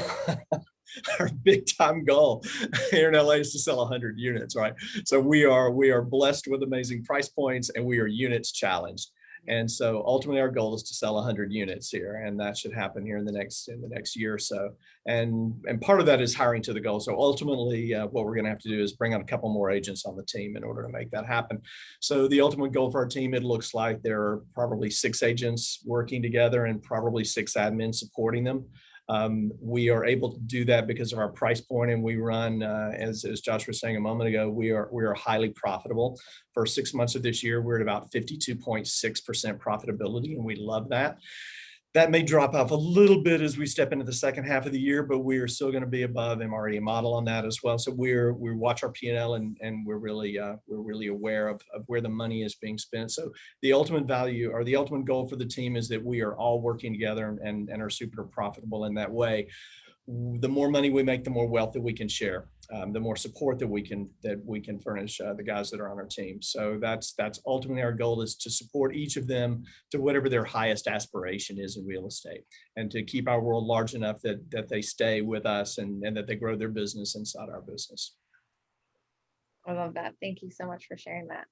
our big time goal here in LA is to sell 100 units, right? So we are blessed with amazing price points, and we are units challenged. And so ultimately our goal is to sell 100 units here, and that should happen here in the next year or so. And part of that is hiring to the goal. So ultimately what we're going to have to do is bring on a couple more agents on the team in order to make that happen. So the ultimate goal for our team, it looks like there are probably 6 agents working together and probably 6 admins supporting them. We are able to do that because of our price point, and we run, as Josh was saying a moment ago, we are highly profitable. For 6 months of this year, we're at about 52.6% profitability, and we love that. That may drop off a little bit as we step into the second half of the year, but we are still going to be above MRE model on that as well. So we watch our P&L, and we're really aware of where the money is being spent. So the ultimate value, or the ultimate goal for the team, is that we are all working together and are super profitable in that way. The more money we make, the more wealth that we can share, the more support that we can furnish the guys that are on our team. So that's ultimately our goal, is to support each of them to whatever their highest aspiration is in real estate, and to keep our world large enough that they stay with us and that they grow their business inside our business. I love that. Thank you so much for sharing that.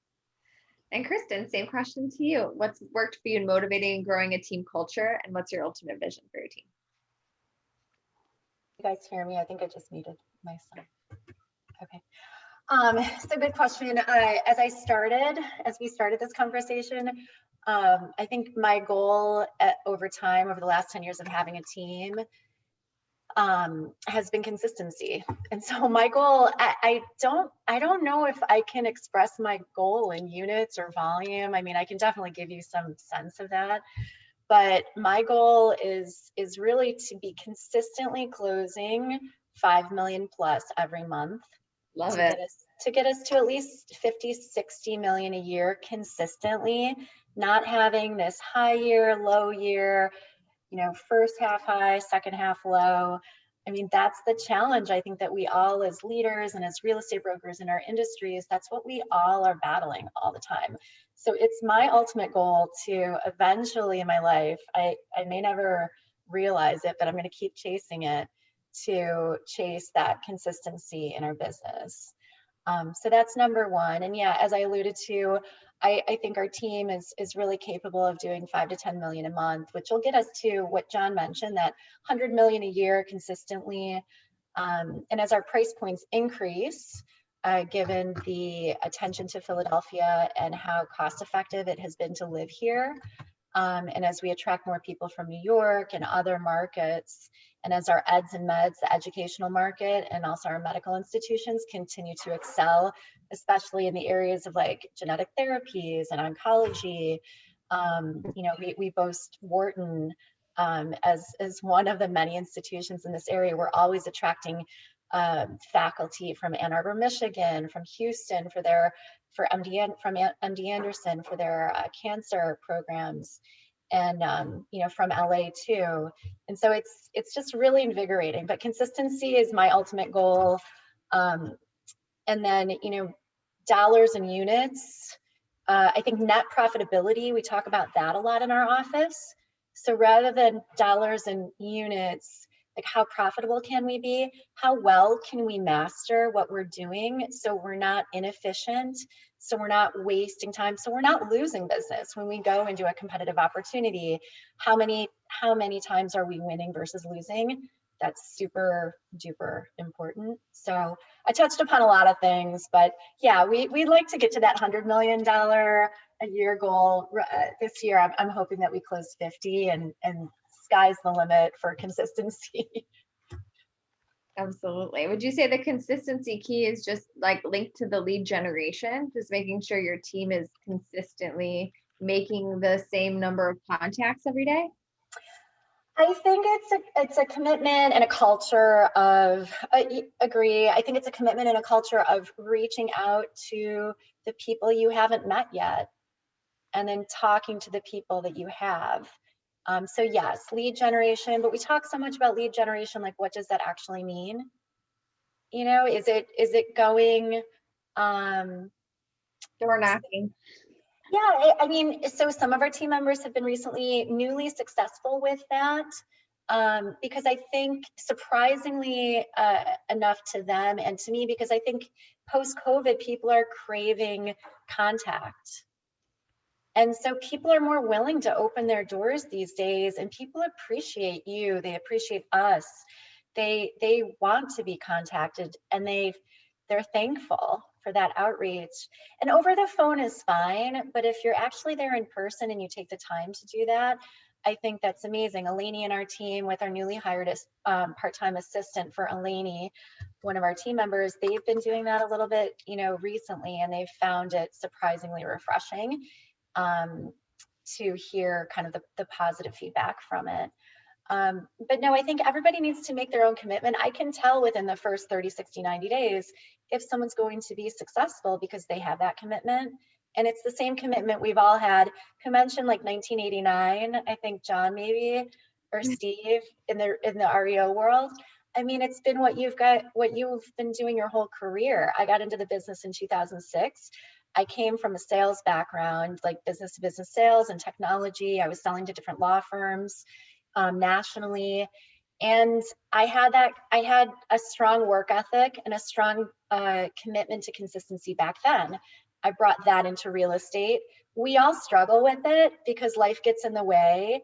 And Kristen, same question to you. What's worked for you in motivating and growing a team culture, and what's your ultimate vision for your team? You guys hear me? I think I just muted myself. Okay. So good question. As we started this conversation, I think my goal over time, over the last 10 years of having a team, has been consistency. And so my goal, I don't know if I can express my goal in units or volume. I mean, I can definitely give you some sense of that, but my goal is really to be consistently closing 5 million plus every month. Love to it. get us to at least 50, 60 million a year consistently, not having this high year, low year, first half high, second half low. I mean, that's the challenge. I think that we all, as leaders and as real estate brokers in our industries, that's what we all are battling all the time. So it's my ultimate goal to eventually in my life, I may never realize it, but I'm going to keep chasing it, to chase that consistency in our business. So that's number one. And yeah, as I alluded to, I think our team is really capable of doing 5 to 10 million a month, which will get us to what John mentioned, that 100 million a year consistently. And as our price points increase, given the attention to Philadelphia and how cost effective it has been to live here, and as we attract more people from New York and other markets, and as our eds and meds, the educational market, and also our medical institutions continue to excel, especially in the areas of like genetic therapies and oncology, we boast Wharton as one of the many institutions in this area. We're always attracting faculty from Ann Arbor, Michigan, from Houston from MD Anderson for their cancer programs, and from LA too. And so it's just really invigorating, but consistency is my ultimate goal. And then, dollars and units, I think net profitability, we talk about that a lot in our office. So rather than dollars and units, like how profitable can we be? How well can we master what we're doing so we're not inefficient, so we're not wasting time, so we're not losing business when we go into a competitive opportunity? How many times are we winning versus losing? That's super duper important. So I touched upon a lot of things, but yeah, we'd like to get to that $100 million a year goal this year. I'm hoping that we close 50, and sky's the limit for consistency. Absolutely. Would you say the consistency key is just like linked to the lead generation, just making sure your team is consistently making the same number of contacts every day? I think it's a commitment and a culture of, agree. I think it's a commitment and a culture of reaching out to the people you haven't met yet, and then talking to the people that you have. So yes, lead generation, but we talk so much about lead generation, like what does that actually mean? Is it going Door knocking. Yeah, I mean, so some of our team members have been recently newly successful with that, because I think surprisingly enough to them and to me, because I think post-COVID, people are craving contact. And so people are more willing to open their doors these days, and people appreciate you, they appreciate us. They want to be contacted, and they're thankful for that outreach. And over the phone is fine, but if you're actually there in person and you take the time to do that, I think that's amazing. Eleni and our team, with our newly hired part-time assistant for Eleni, one of our team members, they've been doing that a little bit, recently, and they've found it surprisingly refreshing to hear kind of the positive feedback from it. But no, I think everybody needs to make their own commitment. I can tell within the first 30, 60, 90 days if someone's going to be successful because they have that commitment. And it's the same commitment we've all had. Who mentioned like 1989? I think John maybe, or Steve in the REO world. I mean, it's been what you've been doing your whole career. I got into the business in 2006. I came from a sales background, like business to business sales and technology. I was selling to different law firms nationally. And I had a strong work ethic and a strong commitment to consistency back then. I brought that into real estate. We all struggle with it because life gets in the way,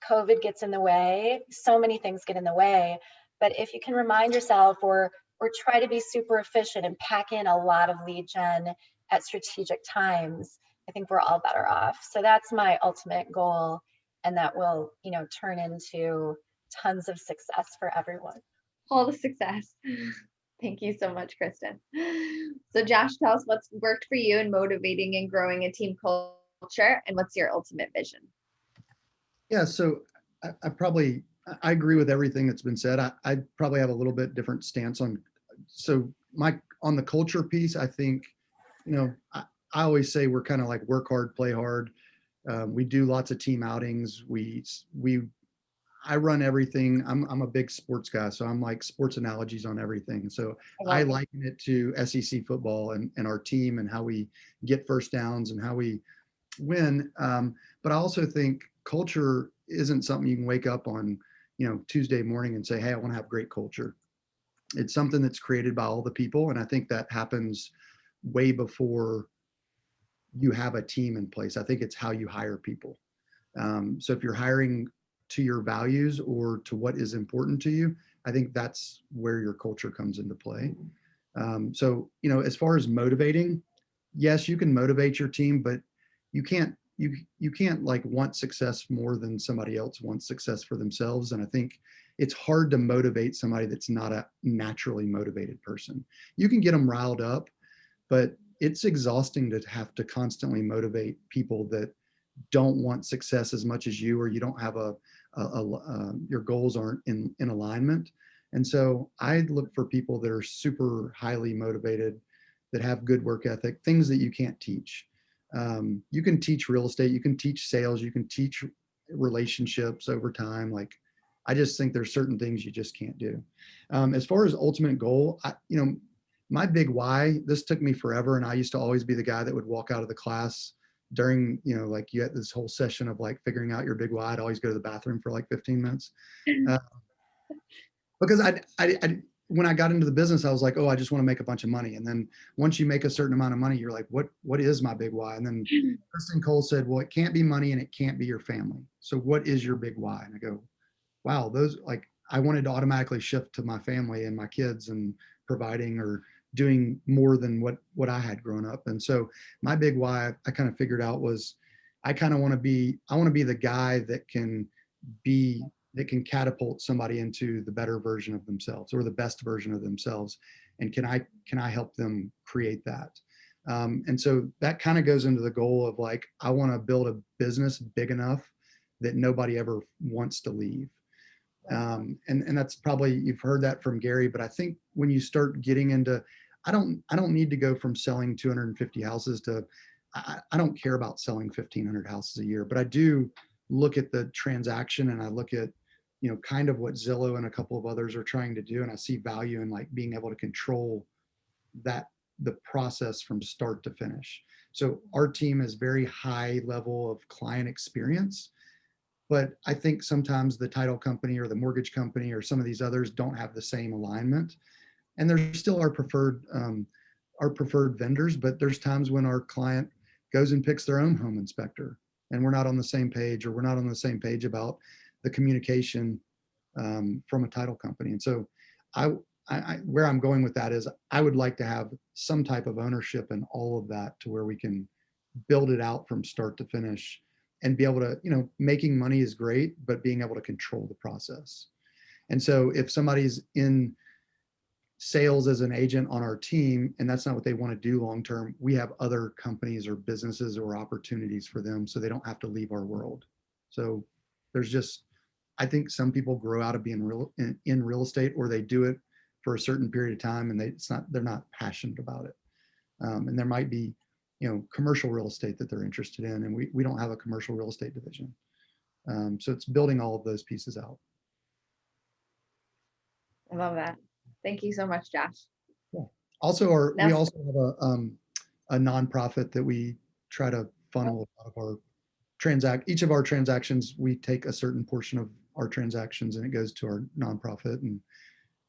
COVID gets in the way, so many things get in the way. But if you can remind yourself or or try to be super efficient and pack in a lot of lead gen at strategic times, I think we're all better off. So that's my ultimate goal, and that will, turn into tons of success for everyone. All the success. Thank you so much, Kristen. So Josh, tell us what's worked for you in motivating and growing a team culture, and what's your ultimate vision? Yeah, so I agree with everything that's been said. I probably have a little bit different stance on the culture piece. I think, I always say we're kind of like work hard, play hard. We do lots of team outings. I run everything. I'm a big sports guy, so I'm like sports analogies on everything. So I liken it to SEC football and our team and how we get first downs and how we win. But I also think culture isn't something you can wake up on, Tuesday morning and say, hey, I want to have great culture. It's something that's created by all the people. And I think that happens way before you have a team in place. I think it's how you hire people. So if you're hiring to your values or to what is important to you, I think that's where your culture comes into play. So, as far as motivating, yes, you can motivate your team, but you can't like want success more than somebody else wants success for themselves. And I think it's hard to motivate somebody that's not a naturally motivated person. You can get them riled up, but it's exhausting to have to constantly motivate people that don't want success as much as you, or you don't have your goals aren't in alignment. And so I look for people that are super highly motivated, that have good work ethic, things that you can't teach. You can teach real estate, you can teach sales, you can teach relationships over time. Like, I just think there's certain things you just can't do. As far as ultimate goal, my big why, this took me forever. And I used to always be the guy that would walk out of the class during, like you had this whole session of like figuring out your big why. I'd always go to the bathroom for like 15 minutes. Because when I got into the business, I was like, oh, I just want to make a bunch of money. And then once you make a certain amount of money, you're like, what is my big why? And then Kristen Cole said, well, it can't be money and it can't be your family. So what is your big why? And I go, wow, those, like, I wanted to automatically shift to my family and my kids and providing or doing more than what I had grown up. And so my big why I kind of figured out was I want to be the guy that can catapult somebody into the better version of themselves or the best version of themselves. And can I help them create that? And so that kind of goes into the goal of like, I want to build a business big enough that nobody ever wants to leave. And that's probably, you've heard that from Gary, but I think when you start getting into, I don't need to go from selling 250 houses to, I don't care about selling 1,500 houses a year, but I do look at the transaction and I look at, kind of what Zillow and a couple of others are trying to do. And I see value in like being able to control the process from start to finish. So our team is very high level of client experience. But I think sometimes the title company or the mortgage company or some of these others don't have the same alignment. And they're still our preferred vendors, but there's times when our client goes and picks their own home inspector and we're not on the same page, or we're not on the same page about the communication from a title company. And so where I'm going with that is I would like to have some type of ownership in all of that to where we can build it out from start to finish and be able to, making money is great, but being able to control the process. And so if somebody's in sales as an agent on our team and that's not what they want to do long term, we have other companies or businesses or opportunities for them so they don't have to leave our world. So there's just, I think some people grow out of being in real estate, or they do it for a certain period of time and they're not passionate about it. And there might be, commercial real estate that they're interested in, and we don't have a commercial real estate division. So it's building all of those pieces out. I love that. Thank you so much, Josh. Yeah. Also, we also have a nonprofit that we try to funnel a lot of our each of our transactions. We take a certain portion of our transactions and it goes to our nonprofit, and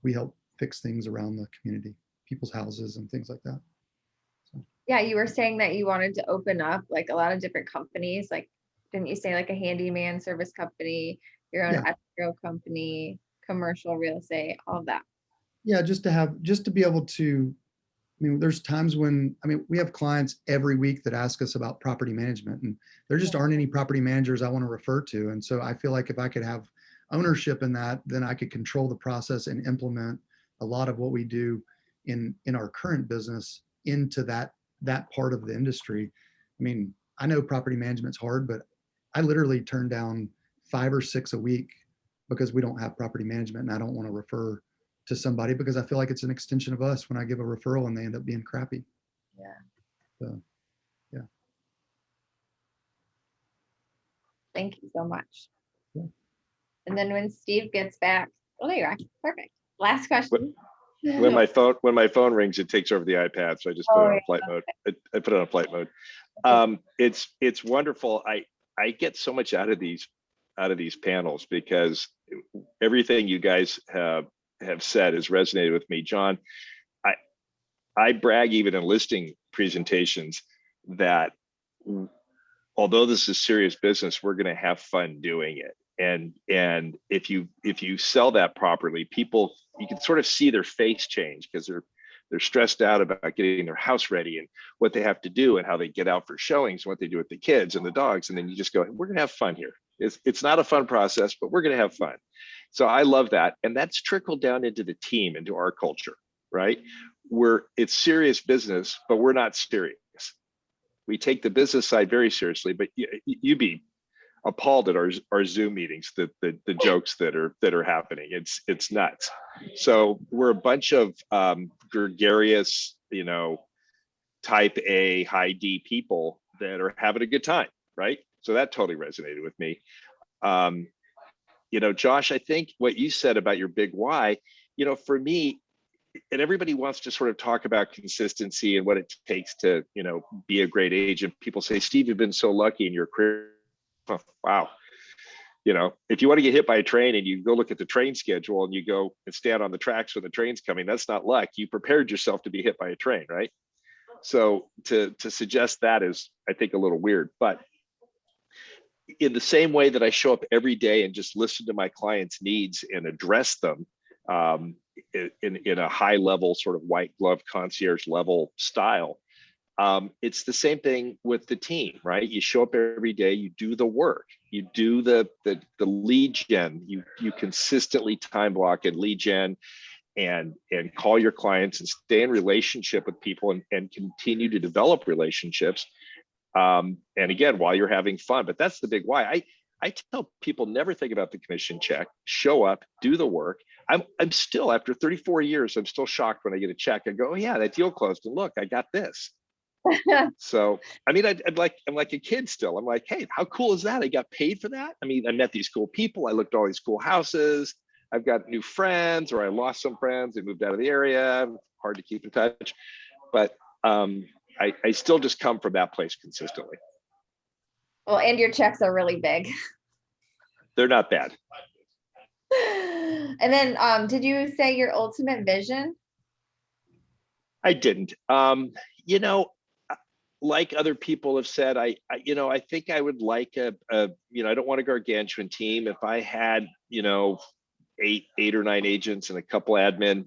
we help fix things around the community, people's houses and things like that. So. Yeah, you were saying that you wanted to open up like a lot of different companies. Like, didn't you say like a handyman service company, your own escrow company, commercial real estate, all of that? Yeah, just to be able to, I mean, there's times when, I mean, we have clients every week that ask us about property management, and there just aren't any property managers I want to refer to. And so I feel like if I could have ownership in that, then I could control the process and implement a lot of what we do in our current business into that part of the industry. I mean, I know property management's hard, but I literally turn down 5 or 6 a week because we don't have property management, and I don't want to refer to somebody because I feel like it's an extension of us when I give a referral and they end up being crappy. Yeah. So, yeah. Thank you so much. Yeah. And then when Steve gets back, oh, there you are. Perfect. Last question. When my phone rings, it takes over the iPad, so I just put it on flight mode. I put it on flight mode. It's wonderful. I get so much out of these panels because everything you guys have said has resonated with me. John, I brag even in listing presentations that although this is serious business, we're going to have fun doing it. And if you sell that properly, people, you can sort of see their face change because they're stressed out about getting their house ready and what they have to do and how they get out for showings and what they do with the kids and the dogs. And then you just go, we're going to have fun here. It's not a fun process, but we're going to have fun. So I love that. And that's trickled down into the team, into our culture, right? It's serious business, but we're not serious. We take the business side very seriously, but you'd be appalled at our Zoom meetings, the jokes that are happening. It's nuts. So we're a bunch of gregarious, type A, high D people that are having a good time, right? So that totally resonated with me. Josh, I think what you said about your big why, for me, and everybody wants to sort of talk about consistency and what it takes to, be a great agent. People say, Steve, you've been so lucky in your career. Oh, wow. If you want to get hit by a train and you go look at the train schedule and you go and stand on the tracks when the train's coming, that's not luck. You prepared yourself to be hit by a train, right? So to suggest that is, I think, a little weird. But in the same way that I show up every day and just listen to my clients' needs and address them in a high level, sort of white glove concierge level style, it's the same thing with the team, right? You show up every day, you do the work, you do the lead gen, you consistently time block and lead gen and call your clients and stay in relationship with people and continue to develop relationships. And again, while you're having fun, but that's the big why. I tell people never think about the commission check, show up, do the work. I'm still, after 34 years, I'm still shocked when I get a check and go, oh yeah, that deal closed and look, I got this. So, I mean, I'm like a kid still. I'm like, hey, how cool is that? I got paid for that. I mean, I met these cool people. I looked at all these cool houses. I've got new friends, or I lost some friends. They moved out of the area. Hard to keep in touch. But I still just come from that place consistently. Well, and your checks are really big. They're not bad. And then did you say your ultimate vision? I didn't. Like other people have said, I think I would like I don't want a gargantuan team. If I had, 8 or 9 agents and a couple admin,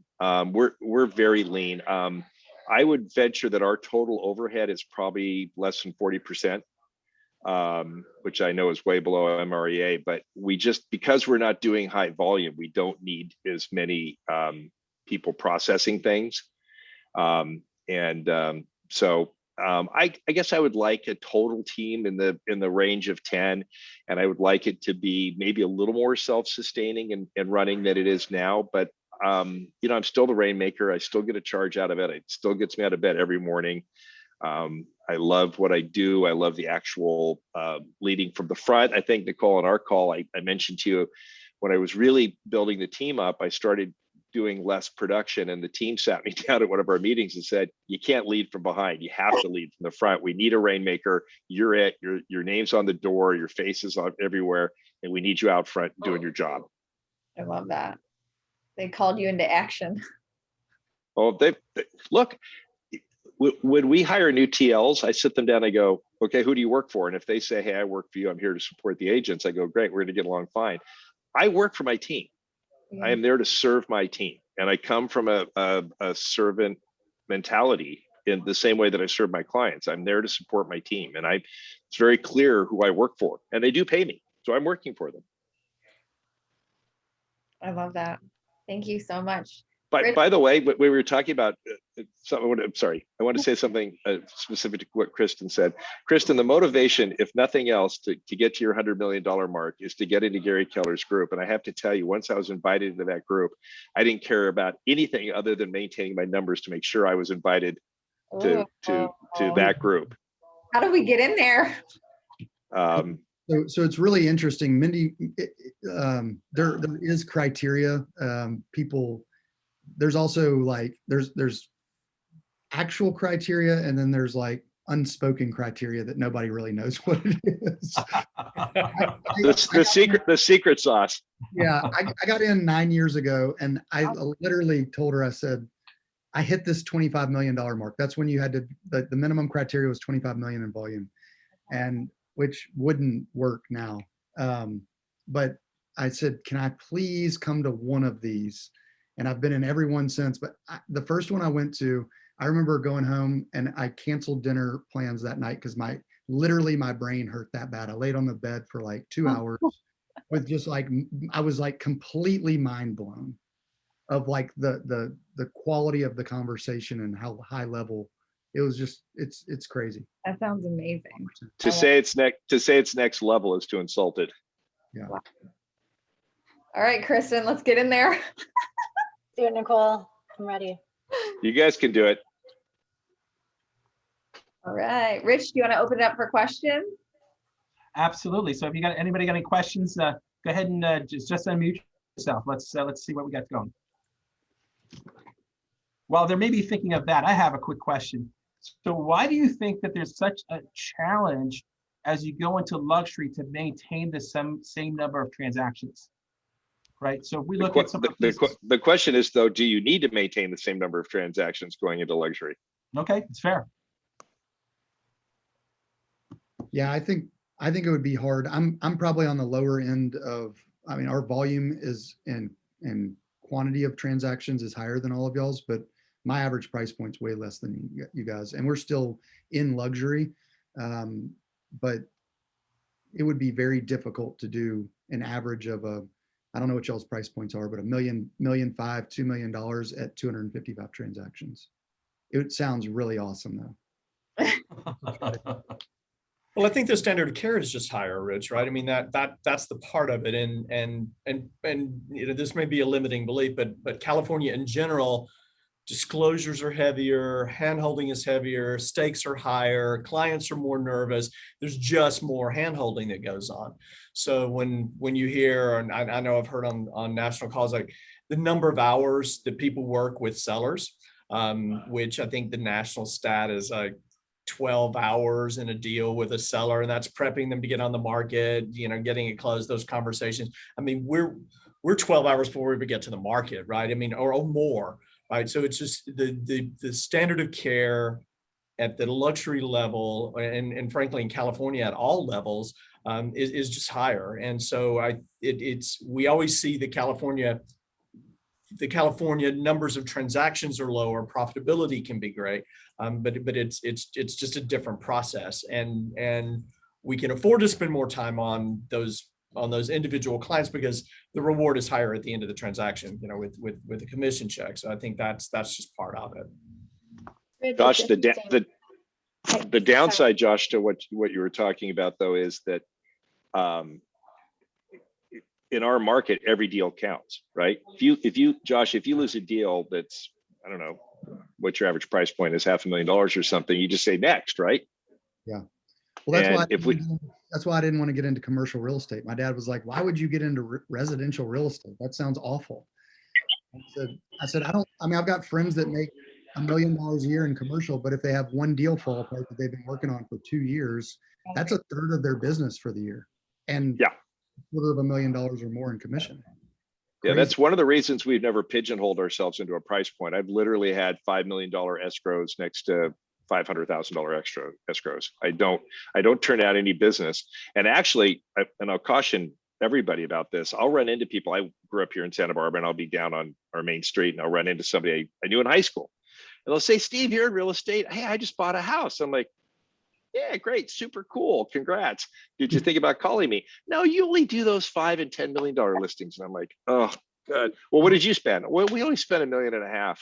we're very lean. I would venture that our total overhead is probably less than 40%, which I know is way below MREA, but because we're not doing high volume, we don't need as many people processing things. I guess I would like a total team in the range of 10, and I would like it to be maybe a little more self-sustaining and running than it is now. But I'm still the rainmaker. I still get a charge out of it. It still gets me out of bed every morning. I love what I do. I love the actual leading from the front. I think, Nicole, on our call, I mentioned to you when I was really building the team up, I started doing less production, and the team sat me down at one of our meetings and said, you can't lead from behind. You have to lead from the front. We need a rainmaker. You're it. Your name's on the door. Your face is on everywhere. And we need you out front doing your job. I love that. They called you into action. Oh, look, when we hire new TLs, I sit them down, I go, okay, who do you work for? And if they say, hey, I work for you, I'm here to support the agents, I go, great, we're going to get along fine. I work for my team. I am there to serve my team. And I come from a servant mentality in the same way that I serve my clients. I'm there to support my team, and it's very clear who I work for, and they do pay me. So I'm working for them. I love that. Thank you so much. By the way, when we were talking about something, I'm sorry, I want to say something specific to what Kristen said. Kristen, the motivation, if nothing else, to get to your $100 million mark is to get into Gary Keller's group. And I have to tell you, once I was invited into that group, I didn't care about anything other than maintaining my numbers to make sure I was invited to that group. How do we get in there? So it's really interesting, Mindy. There is criteria. There's also like there's actual criteria, and then there's like unspoken criteria that nobody really knows what it is. The secret sauce. Yeah, I got in 9 years ago, and I literally told her, I said, I hit this $25 million mark. That's when you had to, the minimum criteria was 25 million in volume, and which wouldn't work now. But I said, can I please come to one of these? And I've been in every one since, but the first one I went to, I remember going home and I canceled dinner plans that night because literally my brain hurt that bad. I laid on the bed for like 2 hours with just like, I was like completely mind blown of like the quality of the conversation and how high level it was. Just, it's crazy. That sounds amazing. To say it's next level is to insult it. Yeah. Wow. All right, Kristen, let's get in there. Do it, Nicole. I'm ready. You guys can do it. All right, Rich, do you want to open it up for questions? Absolutely. So if anybody got any questions, go ahead and just unmute yourself. Let's see what we got going. While they're maybe thinking of that, I have a quick question. So why do you think that there's such a challenge as you go into luxury to maintain the same number of transactions? Right. So if we look at some the question is, though, do you need to maintain the same number of transactions going into luxury? Okay, it's fair. Yeah, I think it would be hard. I'm probably on the lower end of, I mean, our volume is and quantity of transactions is higher than all of y'all's, but my average price point's way less than you guys, and we're still in luxury. But it would be very difficult to do an average of I don't know what y'all's price points are, but $1 million, $1.5 million, $2 million at 255 transactions. It sounds really awesome though. Well, I think the standard of care is just higher, Rich, right? I mean, that's the part of it. And you know, this may be a limiting belief, but California in general, disclosures are heavier, handholding is heavier, stakes are higher, clients are more nervous. There's just more handholding that goes on. So when you hear, and I know I've heard on national calls, like the number of hours that people work with sellers, which I think the national stat is like 12 hours in a deal with a seller, and that's prepping them to get on the market, you know, getting it closed, those conversations. I mean, we're 12 hours before we even get to the market, right? I mean, or more. Right. So it's just the standard of care at the luxury level, and frankly in California at all levels, is just higher. And so we always see the California numbers of transactions are lower, profitability can be great, but it's just a different process, and we can afford to spend more time on those individual clients because the reward is higher at the end of the transaction, you know, with the commission check. So I think that's just part of it. Josh, the downside, Josh, to what you were talking about though, is that in our market, every deal counts, right? If you lose a deal that's, I don't know what your average price point is, $500,000 or something, you just say next, right? Yeah. Well, that's and why I didn't want to get into commercial real estate. My dad was like, why would you get into residential real estate? That sounds awful. I said, I've got friends that make $1 million a year in commercial, but if they have one deal fall apart that they've been working on for 2 years, that's a third of their business for the year. And yeah, $250,000 or more in commission. Yeah, Crazy. that's one of the reasons we've never pigeonholed ourselves into a price point. I've literally had $5 million escrows next to $500,000 extra escrows. I don't turn out any business. And actually, and I'll caution everybody about this. I'll run into people. I grew up here in Santa Barbara, and I'll be down on our main street, and I'll run into somebody I knew in high school, and they'll say, "Steve, you're in real estate. Hey, I just bought a house." I'm like, "Yeah, great, super cool, congrats. Did you think about calling me?" "No, you only do those $5 and $10 million listings." And I'm like, "Oh, good. Well, what did you spend?" "Well, we only spent $1.5 million."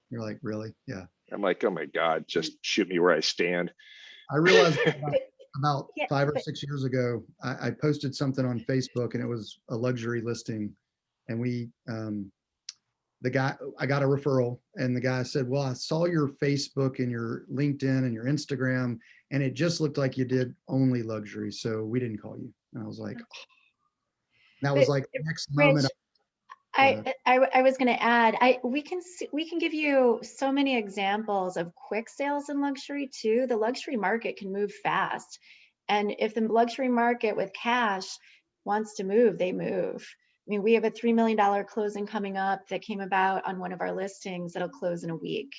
You're like, really? Yeah. I'm like, "Oh my God, just shoot me where I stand." I realized about Yeah, 5 or but- 6 years ago, I posted something on Facebook, and it was a luxury listing. And I got a referral, and the guy said, "Well, I saw your Facebook and your LinkedIn and your Instagram, and it just looked like you did only luxury. So we didn't call you." And I was like, oh. That was But, like the next Rich, moment. I was going to add, we can give you so many examples of quick sales in luxury too. The luxury market can move fast, and if the luxury market with cash wants to move, they move. I mean, we have a $3 million closing coming up that came about on one of our listings that'll close in a week.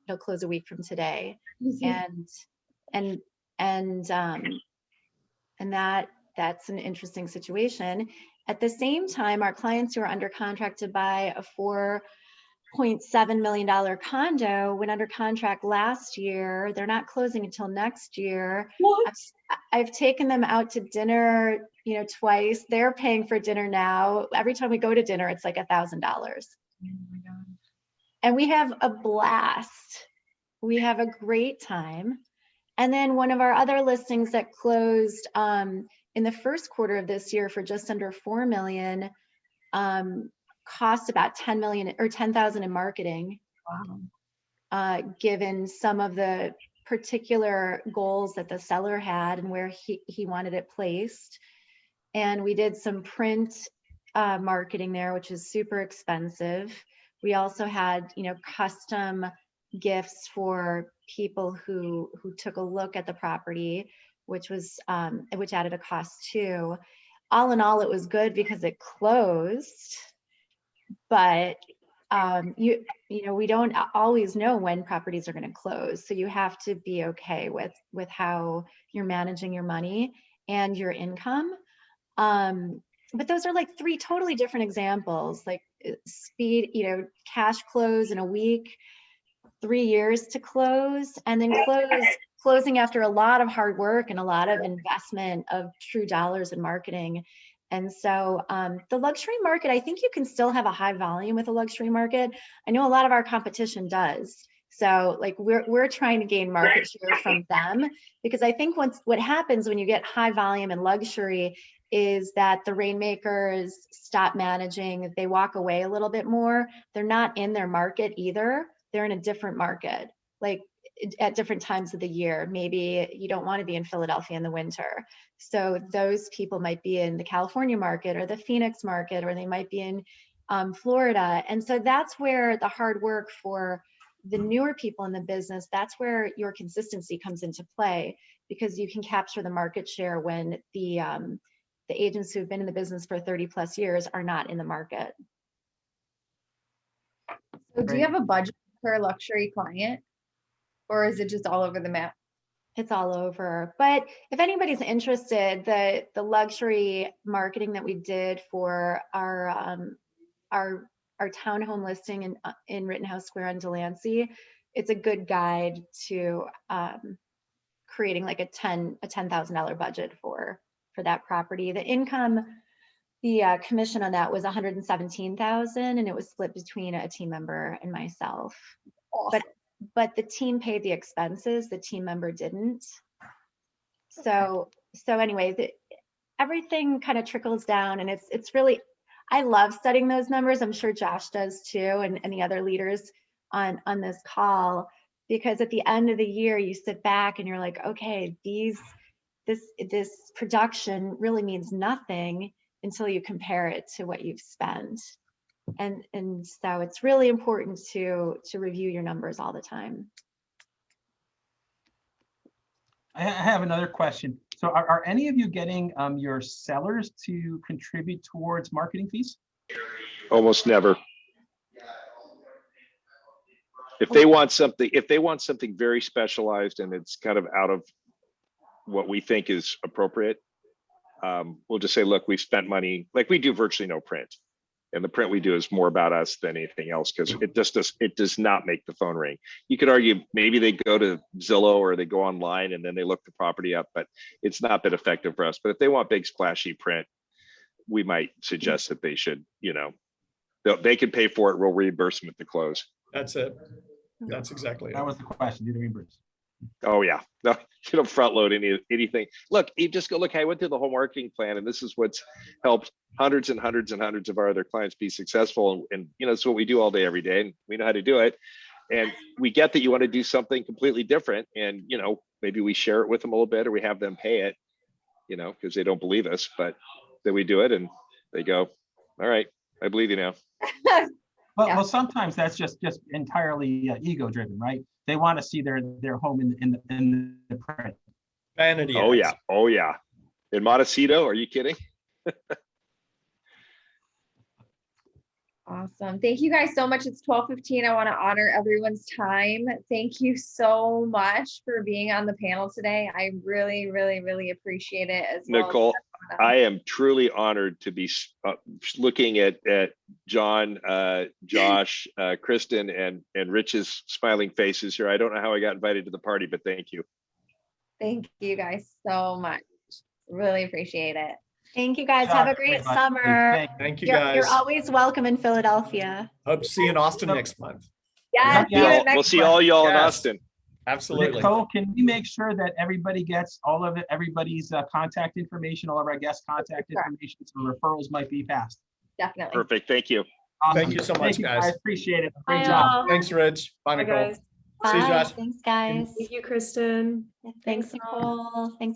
It'll close a week from today, and and and that's an interesting situation. At the same time, our clients who are under contract to buy a $4.7 million condo went under contract last year. They're not closing until next year. What? I've taken them out to dinner, twice. They're paying for dinner now. Every time we go to dinner, it's like $1,000. Oh my God. And we have a blast. We have a great time. And then one of our other listings that closed in the first quarter of this year for just under 4 million, cost about 10 million or 10,000 in marketing, given some of the particular goals that the seller had and where he wanted it placed. And we did some print marketing there, which is super expensive. We also had, custom gifts for people who took a look at the property, which added a cost too. All in all, it was good because it closed, but we don't always know when properties are going to close. So you have to be okay with how you're managing your money and your income. But those are like 3 totally different examples, like speed, cash close in a week, 3 years to close, and then closing after a lot of hard work and a lot of investment of true dollars in marketing. And so the luxury market, I think you can still have a high volume with a luxury market. I know a lot of our competition does. So like we're trying to gain market share from them, because I think what happens when you get high volume in luxury is that the rainmakers stop managing, they walk away a little bit more. They're not in their market either. They're in a different market, like at different times of the year. Maybe you don't want to be in Philadelphia in the winter. So those people might be in the California market or the Phoenix market, or they might be in Florida. And so that's where the hard work for the newer people in the business, that's where your consistency comes into play, because you can capture the market share when the agents who've been in the business for 30 plus years are not in the market. So do you have a budget per luxury client, or is it just all over the map? It's all over. But if anybody's interested, the luxury marketing that we did for our townhome listing in Rittenhouse Square on Delancey, it's a good guide to creating like a $10,000 budget for that property. The income, the commission on that was $117,000, and it was split between a team member and myself. Awesome. But the team paid the expenses, the team member didn't. So anyway, everything kind of trickles down, and it's really, I love studying those numbers. I'm sure Josh does too, and any other leaders on this call, because at the end of the year, you sit back and you're like, okay, this production really means nothing until you compare it to what you've spent. And so it's really important to review your numbers all the time. I have another question. So are any of you getting your sellers to contribute towards marketing fees? Almost never. If they want something very specialized and it's kind of out of what we think is appropriate, we'll just say, look, we've spent money, like we do virtually no print. And the print we do is more about us than anything else, because it does not make the phone ring. You could argue maybe they go to Zillow or they go online and then they look the property up, but it's not been effective for us. But if they want big splashy print, we might suggest that they should, they can pay for it. We'll reimburse them at the close. That's it. That's exactly it. That was the question. Do the reimburse? Oh yeah, no, you don't front load anything. Look, you just go look. Hey, I went through the whole marketing plan, and this is what's helped hundreds and hundreds and hundreds of our other clients be successful. And it's what we do all day, every day, and we know how to do it. And we get that you want to do something completely different, and maybe we share it with them a little bit, or we have them pay it, because they don't believe us. But then we do it, and they go, "All right, I believe you now." Well, sometimes that's just entirely ego driven, right? They want to see their home in the print. Vanity. Oh yeah. Oh yeah. In Montecito, are you kidding? Awesome. Thank you guys so much. It's 12:15. I want to honor everyone's time. Thank you so much for being on the panel today. I really, really, really appreciate it. As Nicole, well. I am truly honored to be looking at John, Josh, Kristen, and Rich's smiling faces here. I don't know how I got invited to the party, but thank you. Thank you guys so much. Really appreciate it. Thank you guys. Have a great summer. Thank you, You're guys. always welcome in Philadelphia. Hope to see you in Austin next month. Yeah. We'll see all y'all in Austin. Absolutely. Nicole, can we make sure that everybody gets all of everybody's contact information, all of our guest contact information, so referrals might be passed? Definitely. Perfect. Thank you. Awesome. Thank you so much, guys. Appreciate it. Great Bye, job. all. Thanks, Rich. Bye, Bye, Nicole. guys. See you, Bye. Josh. Thanks, guys. Thank you, Kristen. Thanks, Nicole. Thanks.